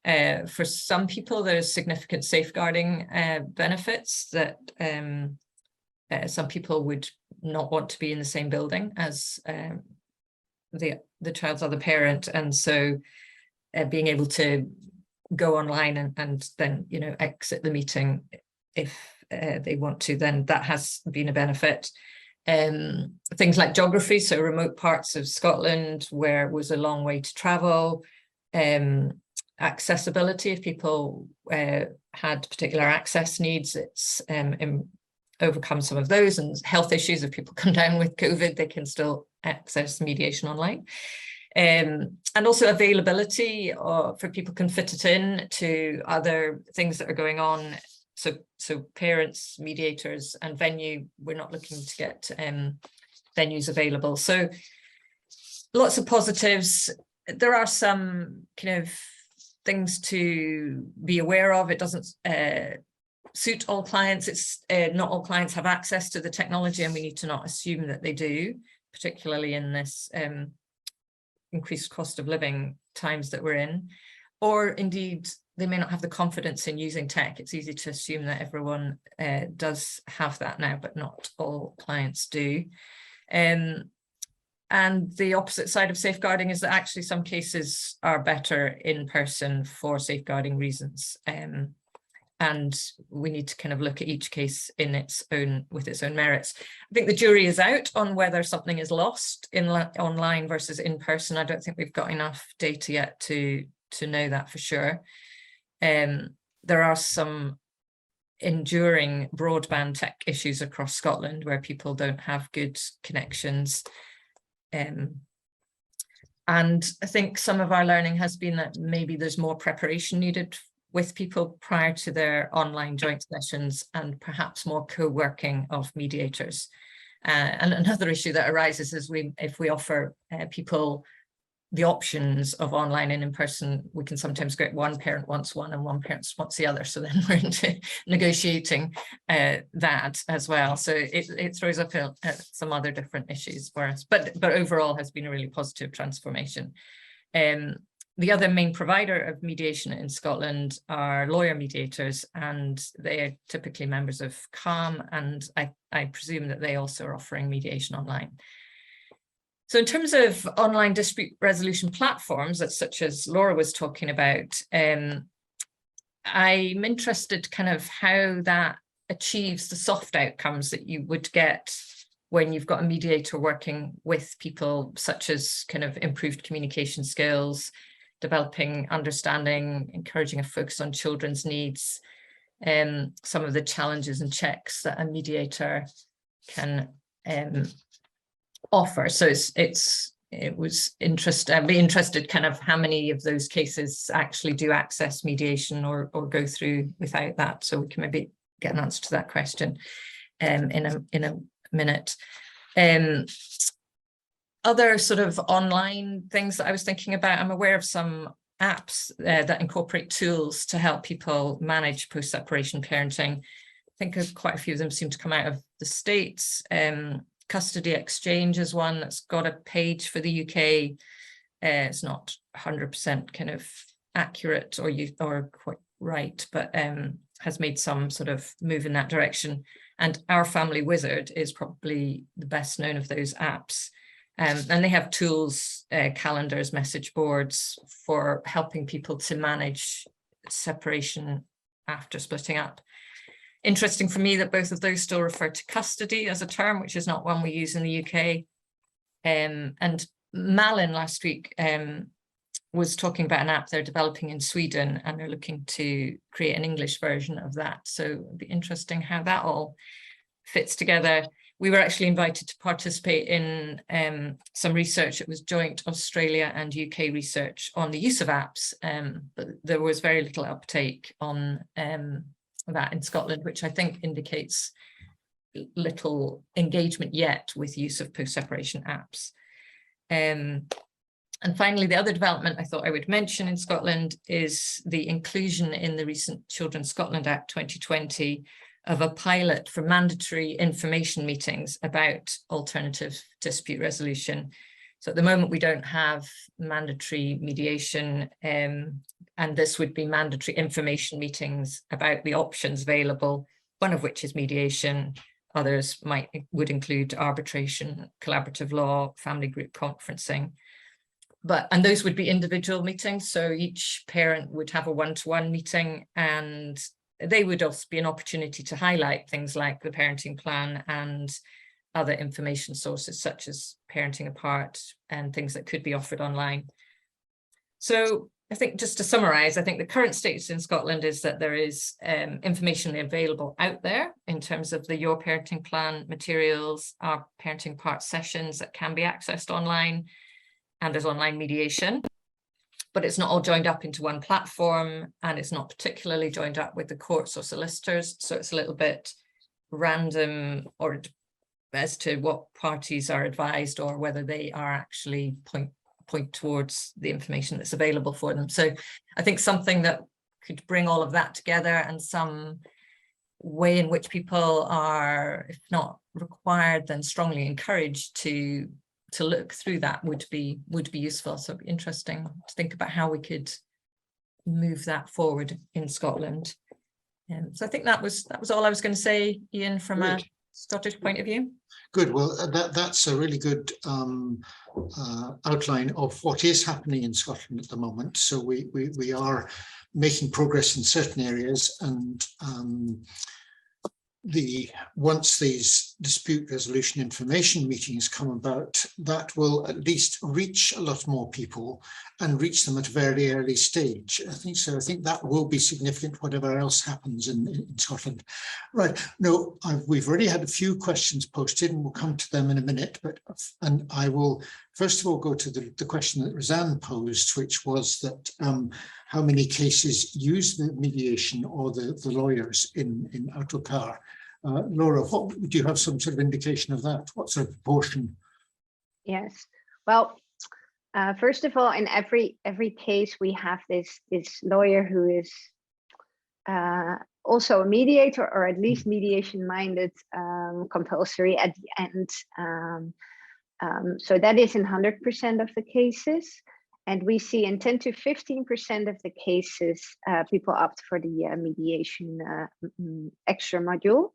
For some people, there's significant safeguarding benefits that some people would not want to be in the same building as the child's other parent, and so being able to go online and then exit the meeting if they want to, then that has been a benefit. Things like geography, so remote parts of Scotland where it was a long way to travel, accessibility, if people had particular access needs, it's overcome some of those, and health issues, if people come down with COVID, they can still access mediation online. And also availability, for people can fit it in to other things that are going on. So parents, mediators, and venue, we're not looking to get venues available. So lots of positives. There are some kind of things to be aware of. It doesn't suit all clients. It's not all clients have access to the technology, and we need to not assume that they do, particularly in this increased cost of living times that we're in, or indeed they may not have the confidence in using tech. It's easy to assume that everyone does have that now, but not all clients do. And the opposite side of safeguarding is that actually some cases are better in person for safeguarding reasons. And we need to kind of look at each case in its own, with its own merits. I think the jury is out on whether something is lost in online versus in person. I don't think we've got enough data yet to know that for sure. There are some enduring broadband tech issues across Scotland where people don't have good connections. And I think some of our learning has been that maybe there's more preparation needed with people prior to their online joint sessions, and perhaps more co-working of mediators. And another issue that arises is if we offer people the options of online and in person, we can sometimes get one parent wants one and one parent wants the other. So then we're into negotiating that as well. So it throws up some other different issues for us, but overall has been a really positive transformation. The other main provider of mediation in Scotland are lawyer mediators, and they are typically members of CALM, and I presume that they also are offering mediation online. So in terms of online dispute resolution platforms, such as Laura was talking about, I'm interested kind of how that achieves the soft outcomes that you would get when you've got a mediator working with people, such as kind of improved communication skills, developing understanding, encouraging a focus on children's needs, some of the challenges and checks that a mediator can offer. So it was interesting. I'd be interested kind of how many of those cases actually do access mediation or go through without that. So we can maybe get an answer to that question in a minute. Other sort of online things that I was thinking about, I'm aware of some apps that incorporate tools to help people manage post-separation parenting. I think quite a few of them seem to come out of the States. Custody Exchange is one that's got a page for the UK. It's not 100% kind of accurate or quite right, but has made some sort of move in that direction. And Our Family Wizard is probably the best known of those apps. And they have tools, calendars, message boards for helping people to manage separation after splitting up. Interesting for me that both of those still refer to custody as a term, which is not one we use in the UK. And Malin last week was talking about an app they're developing in Sweden, and they're looking to create an English version of that. So it'd be interesting how that all fits together. We were actually invited to participate in some research. It was joint Australia and UK research on the use of apps, but there was very little uptake on that in Scotland, which I think indicates little engagement yet with use of post-separation apps. And finally, the other development I thought I would mention in Scotland is the inclusion in the recent Children's Scotland Act 2020 of a pilot for mandatory information meetings about alternative dispute resolution. So at the moment, we don't have mandatory mediation, and this would be mandatory information meetings about the options available, one of which is mediation. Others would include arbitration, collaborative law, family group conferencing. And those would be individual meetings. So each parent would have a one-to-one meeting, and they would also be an opportunity to highlight things like the parenting plan and other information sources such as Parenting Apart and things that could be offered online. So I think just to summarize, I think the current status in Scotland is that there is information available out there in terms of the Your Parenting Plan materials, our Parenting Apart sessions that can be accessed online, and there's online mediation, but it's not all joined up into one platform, and it's not particularly joined up with the courts or solicitors. So it's a little bit random or as to what parties are advised or whether they are actually point towards the information that's available for them. So I think something that could bring all of that together, and some way in which people are, if not required, then strongly encouraged to look through that would be useful. So it'd be interesting to think about how we could move that forward in Scotland. So I think that was all I was going to say, Ian, from a Scottish point of view. Good. Well, that's a really good outline of what is happening in Scotland at the moment. So we are making progress in certain areas, and once these dispute resolution information meetings come about, that will at least reach a lot more people and reach them at a very early stage. I think so. I think that will be significant, whatever else happens in Scotland. Right. No, we've already had a few questions posted, and we'll come to them in a minute. And I will first of all go to the question that Rosanne posed, which was that how many cases use the mediation or the lawyers in Uitelkaar? Laura, do you have some sort of indication of that? What sort of proportion? Yes. Well, first of all, in every case, we have this lawyer who is also a mediator, or at least mediation-minded, compulsory at the end. So that is in 100% of the cases. And we see in 10 to 15% of the cases, people opt for the mediation extra module.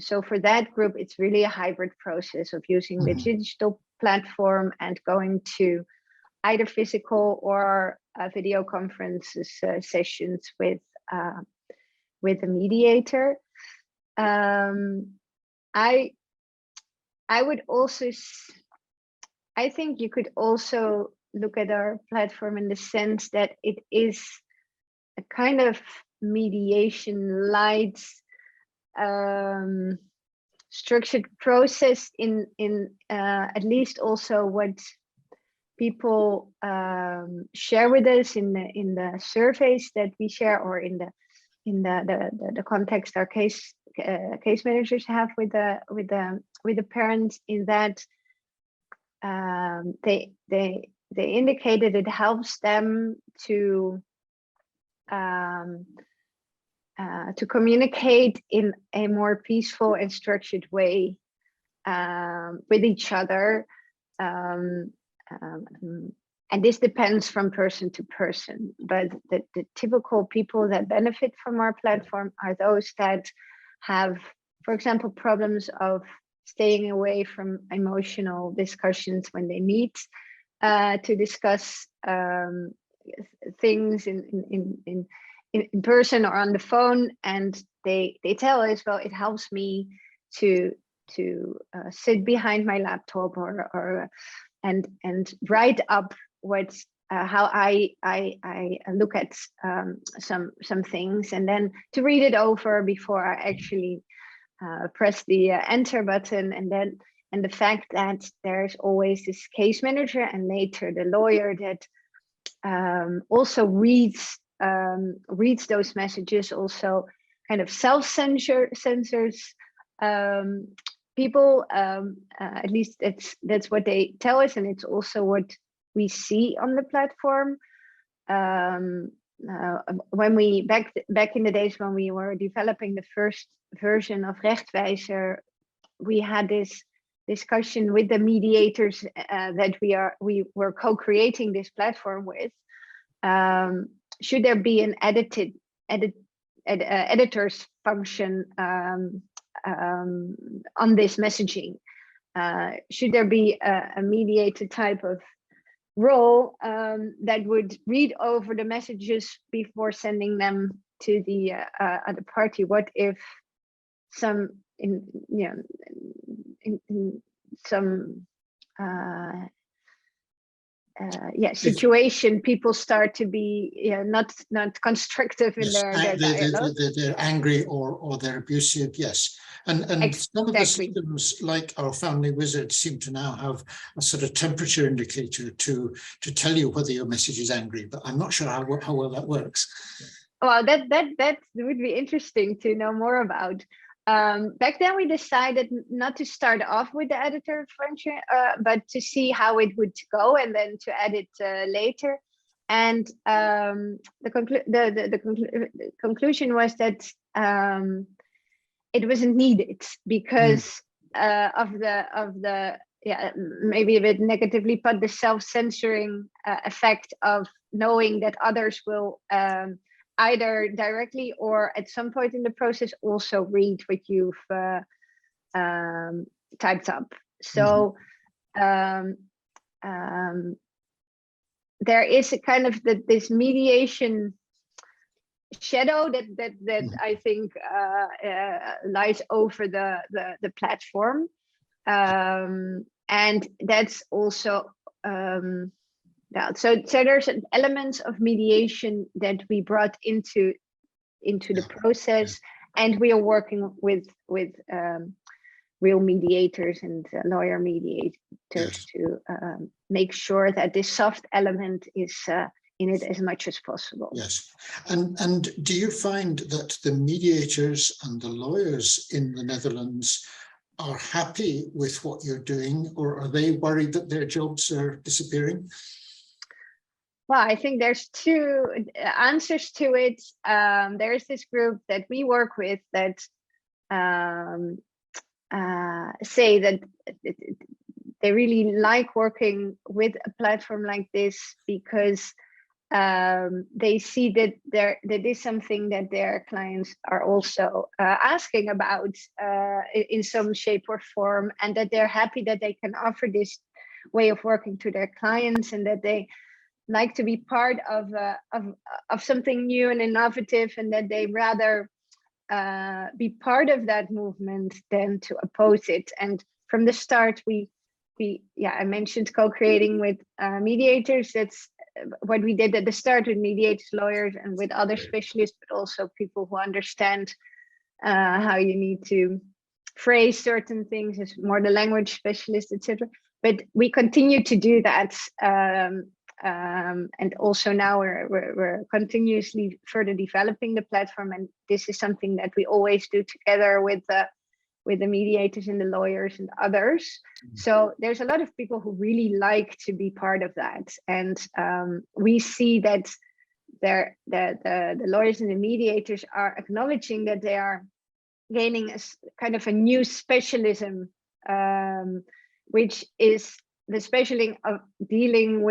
So for that group, it's really a hybrid process of using the digital platform and going to either physical or video conferences sessions with a mediator. I think you could also look at our platform in the sense that it is a kind of mediation light structured process in at least also what people share with us in the surveys that we share, or in the context our case managers have with the parents, in that they indicated it helps them to communicate in a more peaceful and structured way with each other, and this depends from person to person. But the typical people that benefit from our platform are those that have, for example, problems of staying away from emotional discussions when they meet to discuss things in person or on the phone, and they tell us, well, it helps me to sit behind my laptop and write up what how I look at some things, and then to read it over before I actually press the enter button. And the fact that there's always this case manager and later the lawyer that also reads those messages, also kind of censors people, at least that's what they tell us, and it's also what we see on the platform. When we back in the days when we were developing the first version of Rechtswijzer, we had this discussion with the mediators that we were co-creating this platform with. Should there be an editor's function on this messaging? Should there be a mediator type of role that would read over the messages before sending them to the other party? What if some situation people start to be not constructive in their dialogue? They're angry or they're abusive, yes. And some of the systems like our Family Wizard seem to now have a sort of temperature indicator to tell you whether your message is angry, but I'm not sure how well that works. Well, that would be interesting to know more about. Back then we decided not to start off with the editor function, but to see how it would go and then to add it later. And the conclusion was that it wasn't needed because of the maybe a bit negatively put, the self-censoring effect of knowing that others will either directly or at some point in the process also read what you've typed up. So there is a kind of this mediation shadow that I think lies over the platform, and that's also so there's elements of mediation that we brought into the process, and we are working with real mediators and lawyer mediators to make sure that this soft element is in it as much as possible. Yes, and do you find that the mediators and the lawyers in the Netherlands are happy with what you're doing, or are they worried that their jobs are disappearing? Well, I think there's two answers to it. There's this group that we work with that say that they really like working with a platform like this because they see that that is something that their clients are also asking about in some shape or form, and that they're happy that they can offer this way of working to their clients, and that they like to be part of something new and innovative, and that they rather be part of that movement than to oppose it. And from the start, I mentioned co-creating with mediators. That's what we did at the start with mediators, lawyers, and with other specialists, but also people who understand how you need to phrase certain things as more the language specialists, etc. But we continue to do that. And also now we're continuously further developing the platform, and this is something that we always do together with the mediators and the lawyers and others. So there's a lot of people who really like to be part of that, and we see that the lawyers and the mediators are acknowledging that they are gaining a kind of a new specialism, which is the specialism of dealing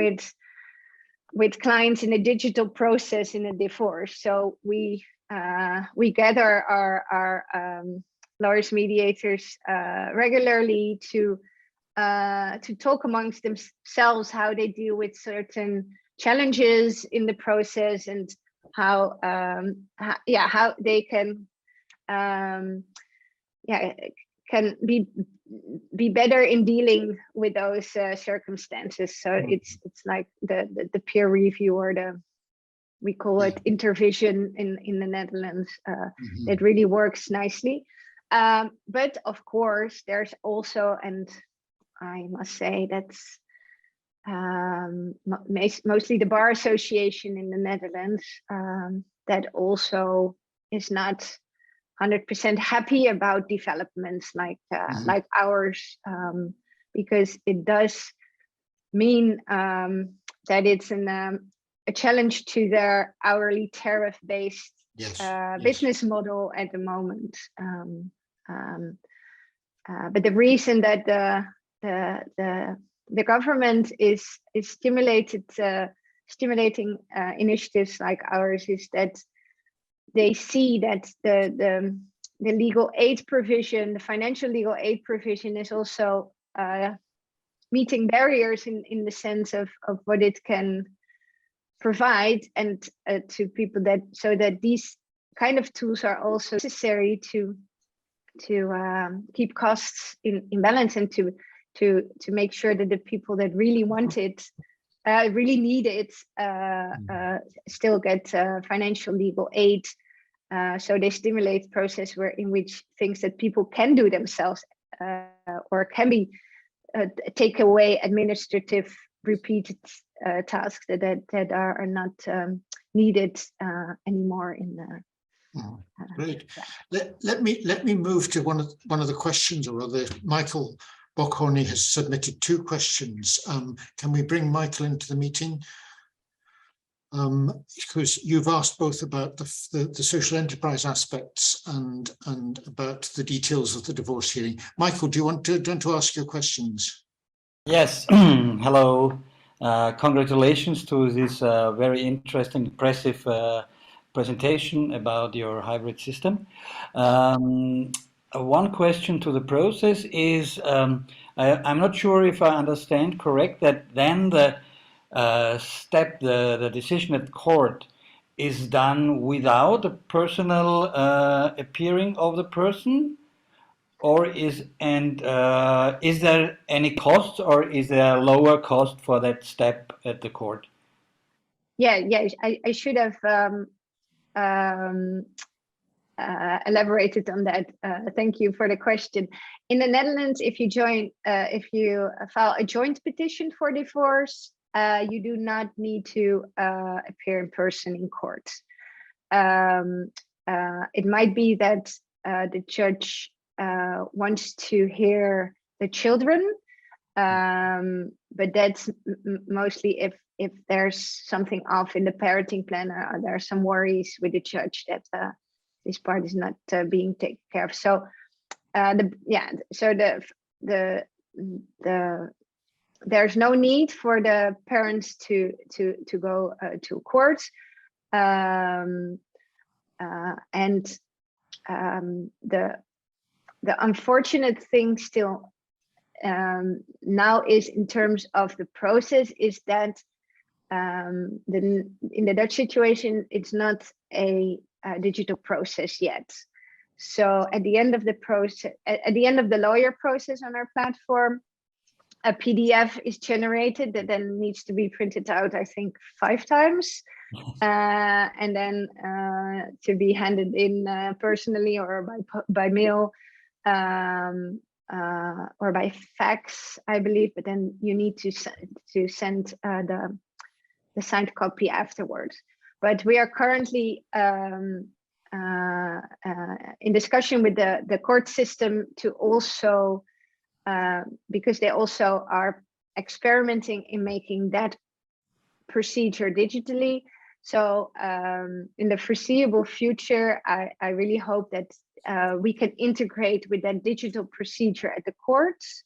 with clients in a digital process in a divorce. So we gather our lawyers, mediators regularly to talk amongst themselves how they deal with certain challenges in the process, and how they can be better in dealing with those circumstances. So it's like the peer review, or we call it intervision in the Netherlands. It really works nicely. But of course, there's also, and I must say that's mostly the Bar Association in the Netherlands, that also is not 100% happy about developments like ours, because it does mean that it's a challenge to their hourly tariff-based business model at the moment. But the reason that the government is stimulating initiatives like ours is that they see that the legal aid provision, the financial legal aid provision, is also meeting barriers in the sense of what it can provide, and to people, that so that these kind of tools are also necessary to keep costs in balance, and to make sure that the people that really want it, really need it, still get financial legal aid. So they stimulate the process in which things that people can do themselves, or can be take away administrative repeated tasks that are not needed anymore in the. Great. Let me move to one of the questions, or rather, Michael Bockhorny has submitted 2 questions. Can we bring Michael into the meeting? Because you've asked both about the social enterprise aspects and about the details of the divorce hearing. Michael, do you want to ask your questions? Yes. Hello. Congratulations to this very interesting, impressive presentation about your hybrid system. One question to the process is, I'm not sure if I understand correct that then the the decision at court is done without a personal appearing of the person, or is there any cost, or is there a lower cost for that step at the court? Yeah, I should have elaborated on that. Thank you for the question. In the Netherlands, if you file a joint petition for divorce, you do not need to appear in person in court. It might be that the judge wants to hear the children, but that's mostly if there's something off in the parenting plan, or there are some worries with the judge that this part is not being taken care of. So there's no need for the parents to go to court, and the unfortunate thing still now is, in terms of the process, is that in the Dutch situation, it's not a digital process yet. So at the end of the process, at the end of the lawyer process on our platform, a PDF is generated that then needs to be printed out, I think 5 times, and then to be handed in personally, or by mail, or by fax, I believe. But then you need to send the signed copy afterwards. But we are currently in discussion with the court system to also, because they also are experimenting in making that procedure digitally. So in the foreseeable future, I really hope that we can integrate with that digital procedure at the courts.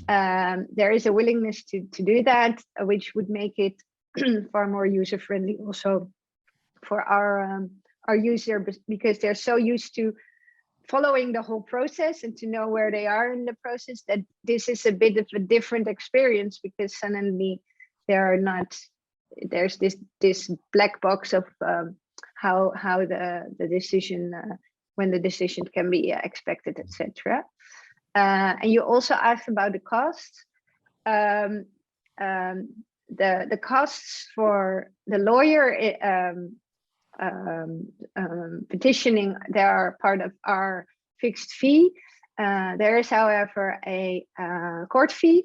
There is a willingness to do that, which would make it far more user-friendly also for our user, because they're so used to following the whole process and to know where they are in the process, that this is a bit of a different experience, because suddenly there's this black box of how the decision, when the decision can be expected, etc. And you also asked about the costs. The costs for the lawyer petitioning, they are part of our fixed fee. There is, however, a court fee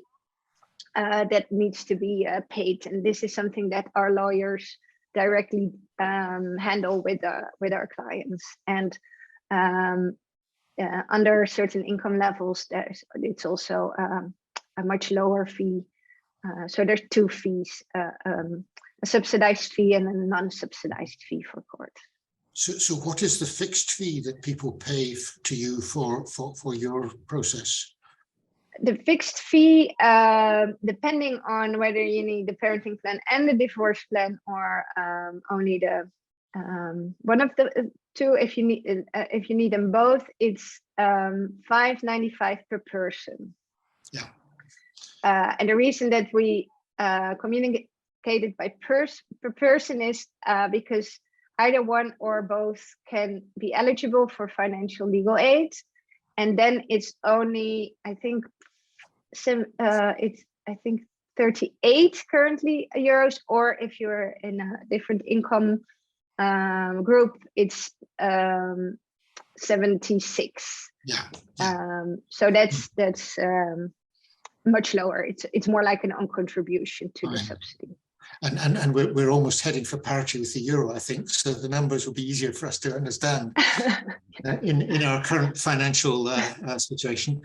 that needs to be paid, and this is something that our lawyers directly handle with our clients. And under certain income levels, it's also a much lower fee. So there's two fees, a subsidized fee and a non-subsidized fee for court. So what is the fixed fee that people pay to you for your process? The fixed fee, depending on whether you need the parenting plan and the divorce plan, or only the one of the two. If you need them both, it's $5.95 per person. Yeah. And the reason that we communicated by per person is because either one or both can be eligible for financial legal aid, and then it's only, I think, it's 38 currently euros, or if you're in a different income group, it's 76. Yeah. So that's much lower. It's more like an own contribution to the subsidy. And we're almost heading for parity with the euro, I think, so the numbers will be easier for us to understand in our current financial situation.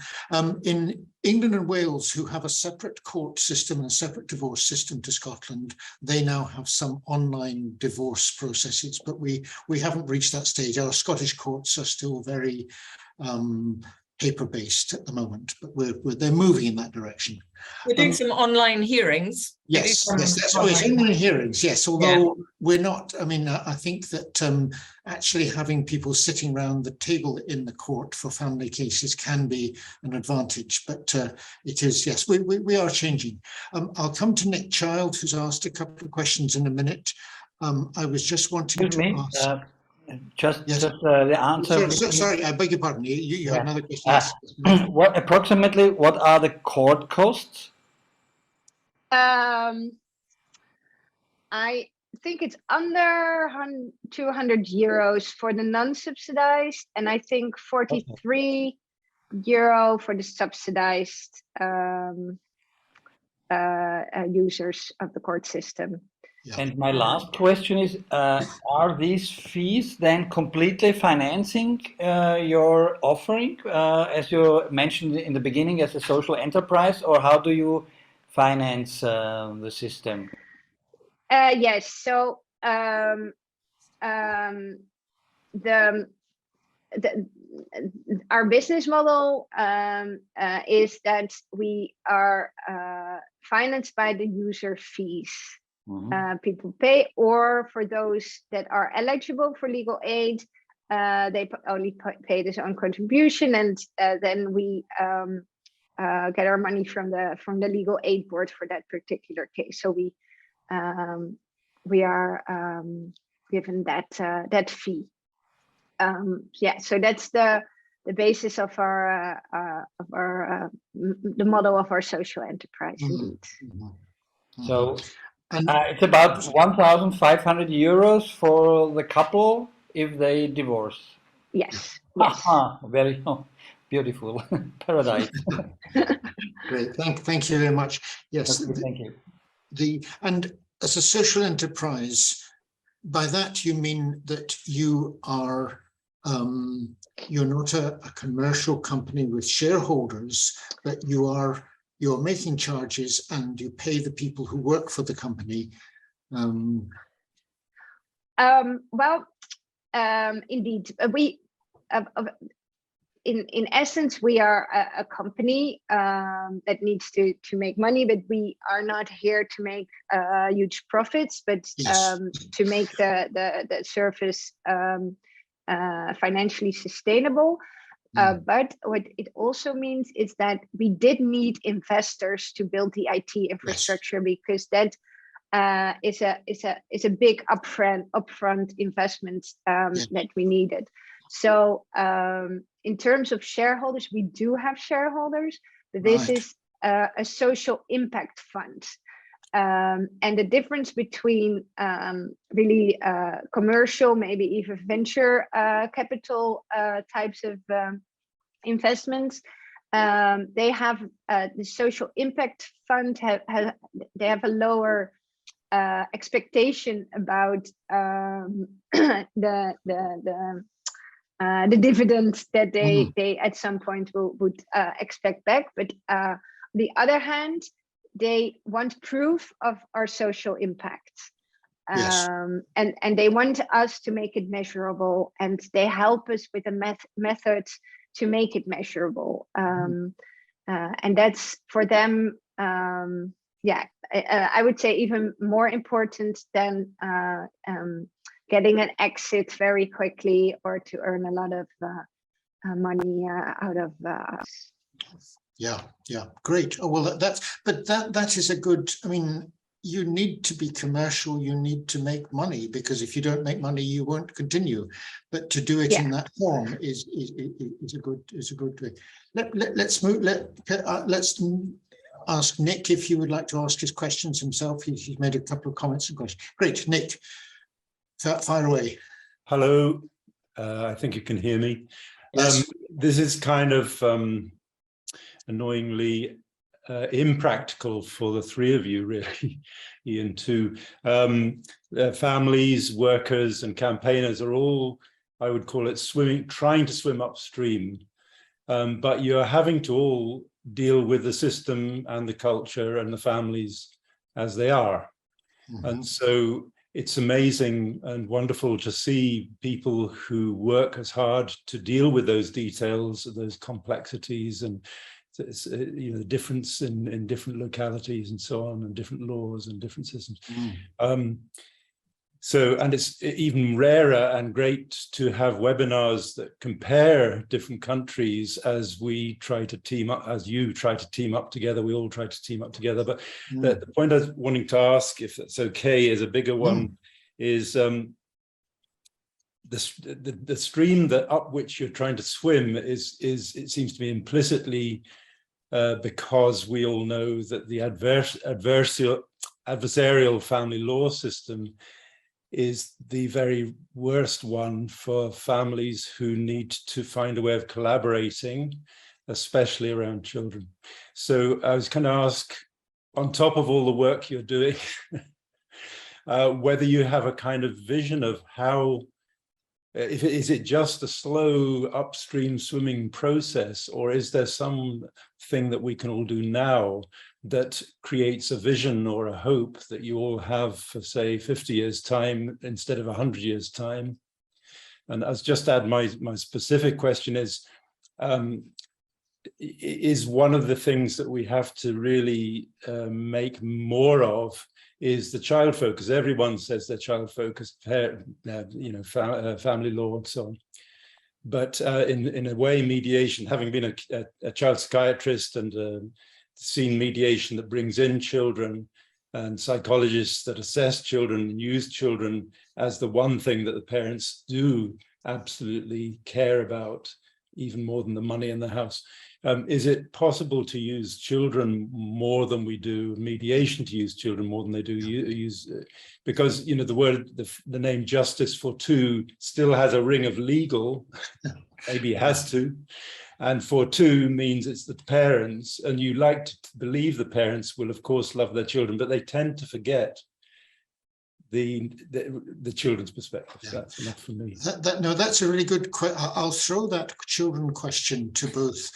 In England and Wales, who have a separate court system and a separate divorce system to Scotland, they now have some online divorce processes, but we haven't reached that stage. Our Scottish courts are still very paper-based at the moment, but they're moving in that direction. We're doing some online hearings. Yes, that's always online hearings. Yes, although we're not. I mean, I think that actually having people sitting around the table in the court for family cases can be an advantage. But it is, yes, we are changing. I'll come to Nick Child, who's asked a couple of questions in a minute. I was just wanting to ask. Just the answer. Sorry, I beg your pardon. You had another question. What approximately? What are the court costs? I think it's under 200 euros for the non-subsidized, and I think 43 euro for the subsidized users of the court system. And my last question is, are these fees then completely financing your offering, as you mentioned in the beginning, as a social enterprise, or how do you finance the system? Yes, so our business model is that we are financed by the user fees. People pay, or for those that are eligible for legal aid, they only pay this own contribution, and then we get our money from the legal aid board for that particular case. So we are given that fee. So that's the basis of our the model of our social enterprise. Indeed. So. It's about 1,500 euros for the couple if they divorce. Yes. Very beautiful. Paradise. Great. Thank you very much. Yes. Okay, thank you. And as a social enterprise, by that you mean that you are you're not a commercial company with shareholders, but you're making charges and you pay the people who work for the company. Indeed, we in essence we are a company that needs to make money, but we are not here to make huge profits, but to make the service financially sustainable. But what it also means is that we did need investors to build the IT infrastructure, because that is a big upfront investment that we needed. So in terms of shareholders, we do have shareholders, but this is a social impact fund. And the difference between really commercial, maybe even venture capital types of investments, they have the social impact fund they have a lower expectation about the the dividends that they at some point would expect back. But on the other hand, they want proof of our social impact. Yes. And they want us to make it measurable, and they help us with the methods to make it measurable. And that's for them, I would say even more important than getting an exit very quickly or to earn a lot of money out of us. Yeah, great. Oh, well, that is a good, I mean, you need to be commercial, you need to make money, because if you don't make money, you won't continue. But to do it in that form is a good way. Let's move. Let's ask Nick if you would like to ask his questions himself. He's made a couple of comments and questions. Great, Nick, fire away. Hello, I think you can hear me. Yes. This is kind of annoyingly impractical for the three of you, really, Ian, too. Families, workers, and campaigners are all, I would call it, trying to swim upstream, but you're having to all deal with the system and the culture and the families as they are. And so it's amazing and wonderful to see people who work as hard to deal with those details, those complexities, and the difference in different localities and so on, and different laws and different systems. And it's even rarer and great to have webinars that compare different countries as we try to team up, as you try to team up together, we all try to team up together. But the point I was wanting to ask, if that's okay, is a bigger one, is the stream that up which you're trying to swim is it seems to be implicitly because we all know that the adversarial family law system is the very worst one for families who need to find a way of collaborating, especially around children. So I was going to ask, on top of all the work you're doing, whether you have a kind of vision of how, is it just a slow upstream swimming process, or is there something that we can all do now that creates a vision or a hope that you all have for, say, 50 years' time instead of 100 years' time? And I'll just add my specific question is one of the things that we have to really make more of is the child focus. Everyone says they're child focused, family law and so on. But in a way, mediation, having been a child psychiatrist and seen mediation that brings in children and psychologists that assess children and use children as the one thing that the parents do absolutely care about, even more than the money in the house. Is it possible to use children more than we do mediation, to use children more than they do use, because the name justice for two still has a ring of legal, maybe it has to, and for two means it's the parents, and you like to believe the parents will of course love their children, but they tend to forget the children's perspective. So that's enough for me. No, that's a really good question. I'll throw that children question to both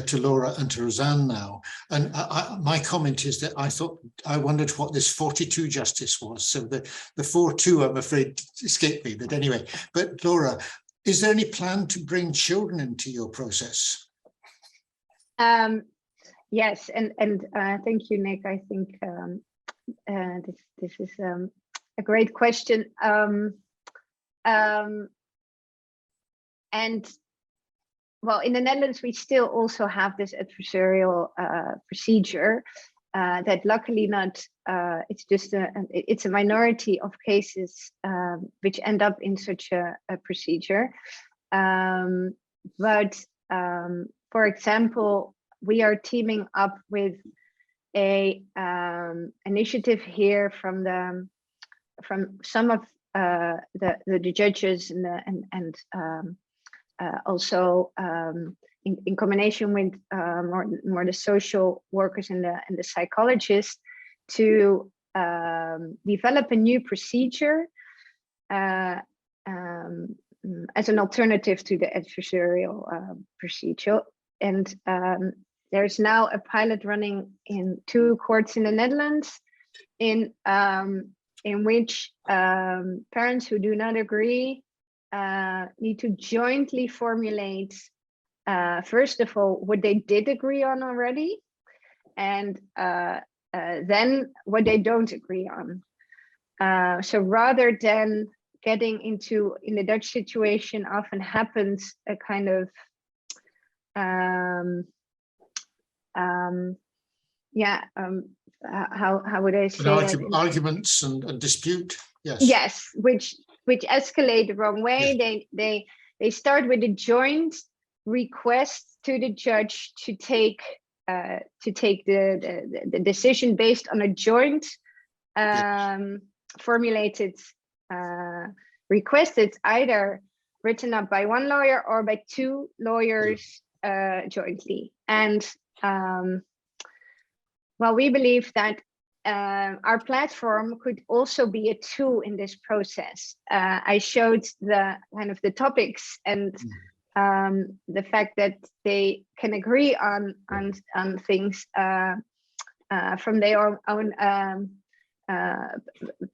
to Laura and to Rosanne now. And my comment is that I wondered what this 42 justice was. So the 4-2, I'm afraid, escaped me. But anyway, but Laura, is there any plan to bring children into your process? Yes, and thank you, Nick. I think this is a great question. And well, in the Netherlands, we still also have this adversarial procedure that luckily not, it's a minority of cases which end up in such a procedure. But for example, we are teaming up with a initiative here from some of the judges and also in combination with more the social workers and the psychologists to develop a new procedure as an alternative to the adversarial procedure. And there's now a pilot running in 2 courts in the Netherlands, in which parents who do not agree need to jointly formulate, first of all, what they did agree on already, and then what they don't agree on. So rather than getting into, in the Dutch situation, often happens a kind of how would I say it? Arguments and dispute. Yes. Yes, which escalate the wrong way. They start with a joint request to the judge to take the decision based on a joint formulated request. It's either written up by 1 lawyer or by 2 lawyers jointly. And well, we believe that our platform could also be a tool in this process. I showed the kind of the topics and the fact that they can agree on things from their own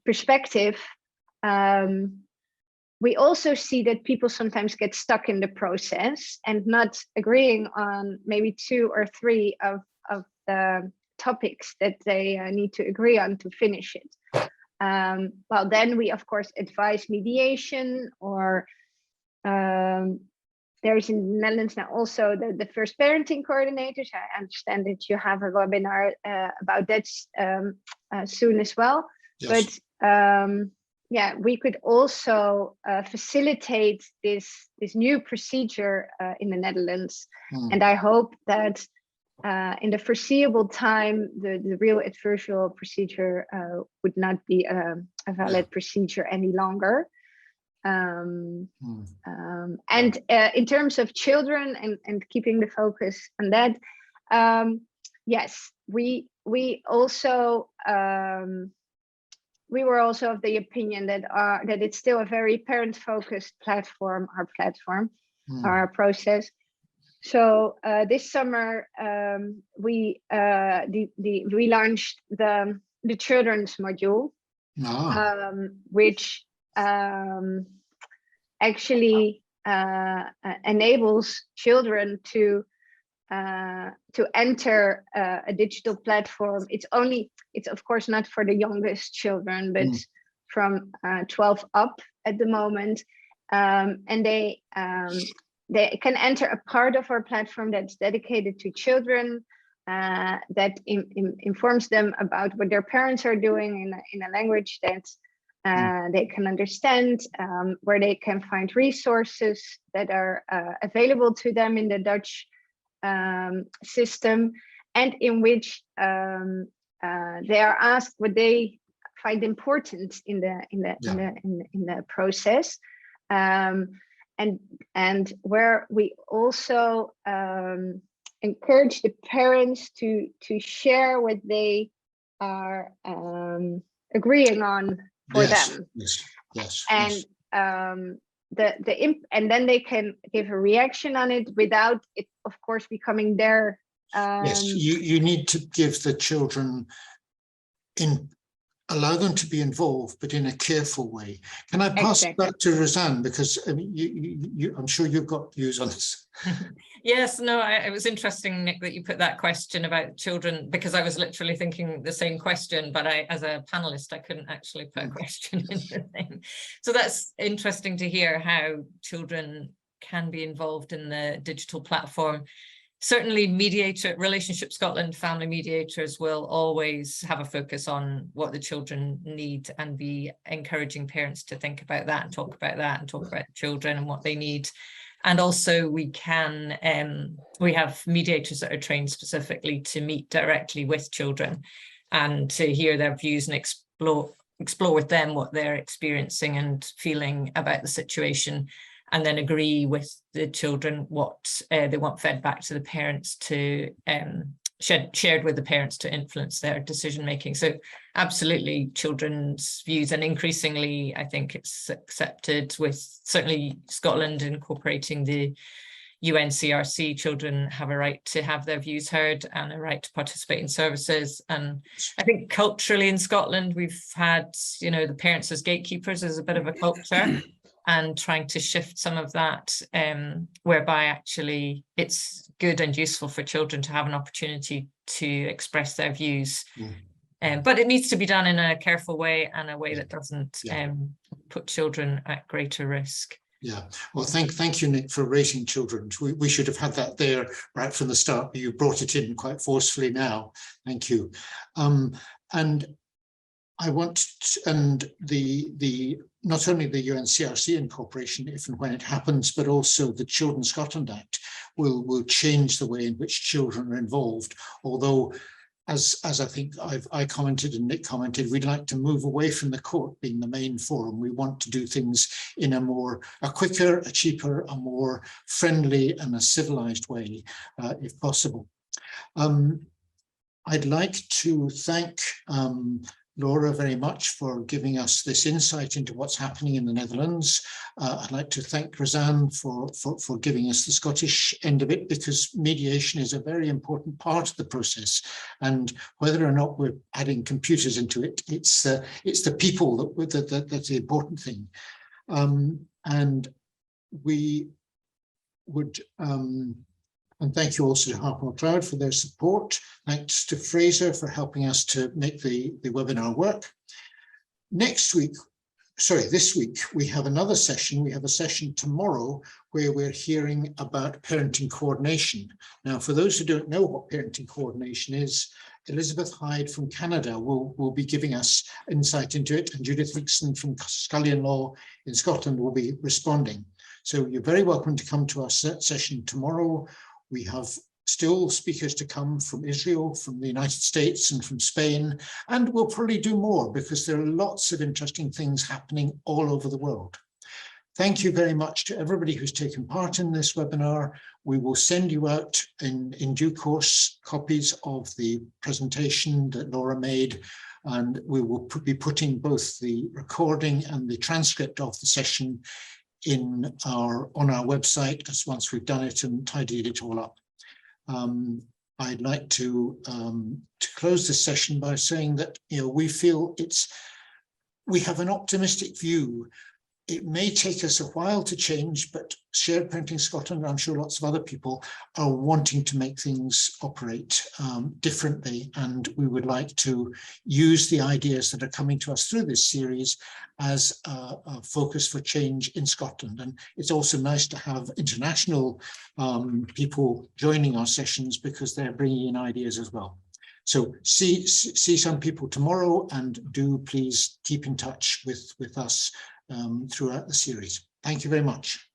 perspective. We also see that people sometimes get stuck in the process and not agreeing on maybe 2 or 3 of the topics that they need to agree on to finish it. Well, then we of course advise mediation, or there's in the Netherlands now also the first parenting coordinators. I understand that you have a webinar about that soon as well. Yes. But yeah, we could also facilitate this new procedure in the Netherlands. And I hope that in the foreseeable time, the real adversarial procedure would not be a valid procedure any longer. And in terms of children and keeping the focus on that, yes, we also we were also of the opinion that it's still a very parent-focused platform, our process. So this summer we launched the children's module, which actually enables children to enter a digital platform. It's of course not for the youngest children, but from 12 up at the moment, and they can enter a part of our platform that's dedicated to children, that informs them about what their parents are doing in a language that they can understand, where they can find resources that are available to them in the Dutch system, and in which they are asked what they find important in the process, and where we also encourage the parents to share what they are agreeing on for them. Yes. And and then they can give a reaction on it without it, of course, becoming their. Yes, you need to give the children allow them to be involved, but in a careful way. Can I pass it back to Rosanne, because I mean, I'm sure you've got views on this. Yes, no, it was interesting, Nick, that you put that question about children, because I was literally thinking the same question, but as a panelist, I couldn't actually put a question in the thing. So that's interesting to hear how children can be involved in the digital platform. Certainly Relationship Scotland family mediators will always have a focus on what the children need and be encouraging parents to think about that and talk about children and what they need. And also we have mediators that are trained specifically to meet directly with children and to hear their views and explore with them what they're experiencing and feeling about the situation, and then agree with the children what they want fed back to the parents to shared with the parents to influence their decision making. So absolutely, children's views, and increasingly I think it's accepted with certainly Scotland incorporating the UNCRC, children have a right to have their views heard and a right to participate in services. And I think culturally in Scotland, we've had, the parents as gatekeepers as a bit of a culture, and trying to shift some of that, whereby actually it's good and useful for children to have an opportunity to express their views. But it needs to be done in a careful way, and a way that doesn't put children at greater risk. Yeah, well, thank you, Nick, for raising children. We should have had that there right from the start, but you brought it in quite forcefully now. Thank you. And I want not only the UNCRC incorporation, if and when it happens, but also the Children Scotland Act will change the way in which children are involved. Although, as I think I commented and Nick commented, we'd like to move away from the court being the main forum. We want to do things in a quicker, a cheaper, a more friendly and a civilized way, if possible. I'd like to thank Laura very much for giving us this insight into what's happening in the Netherlands. I'd like to thank Rosanne for giving us the Scottish end of it, because mediation is a very important part of the process. And whether or not we're adding computers into it, it's the people that's the important thing. And we would and thank you also to Harper Macleod for their support. Thanks to Fraser for helping us to make the webinar work. This week, we have another session. We have a session tomorrow where we're hearing about parenting coordination. Now, for those who don't know what parenting coordination is, Elizabeth Hyde from Canada will be giving us insight into it, and Judith Hickson from Scullion Law in Scotland will be responding. So you're very welcome to come to our session tomorrow. We have still speakers to come from Israel, from the United States, and from Spain, and we'll probably do more because there are lots of interesting things happening all over the world. Thank you very much to everybody who's taken part in this webinar. We will send you out in due course copies of the presentation that Laura made, and we will be putting both the recording and the transcript of the session on our website as once we've done it and tidied it all up. I'd like to close this session by saying that we feel we have an optimistic view. It may take us a while to change, but Shared Parenting Scotland, I'm sure lots of other people, are wanting to make things operate differently. And we would like to use the ideas that are coming to us through this series as a focus for change in Scotland. And it's also nice to have international people joining our sessions, because they're bringing in ideas as well. So see some people tomorrow, and do please keep in touch with us throughout the series. Thank you very much.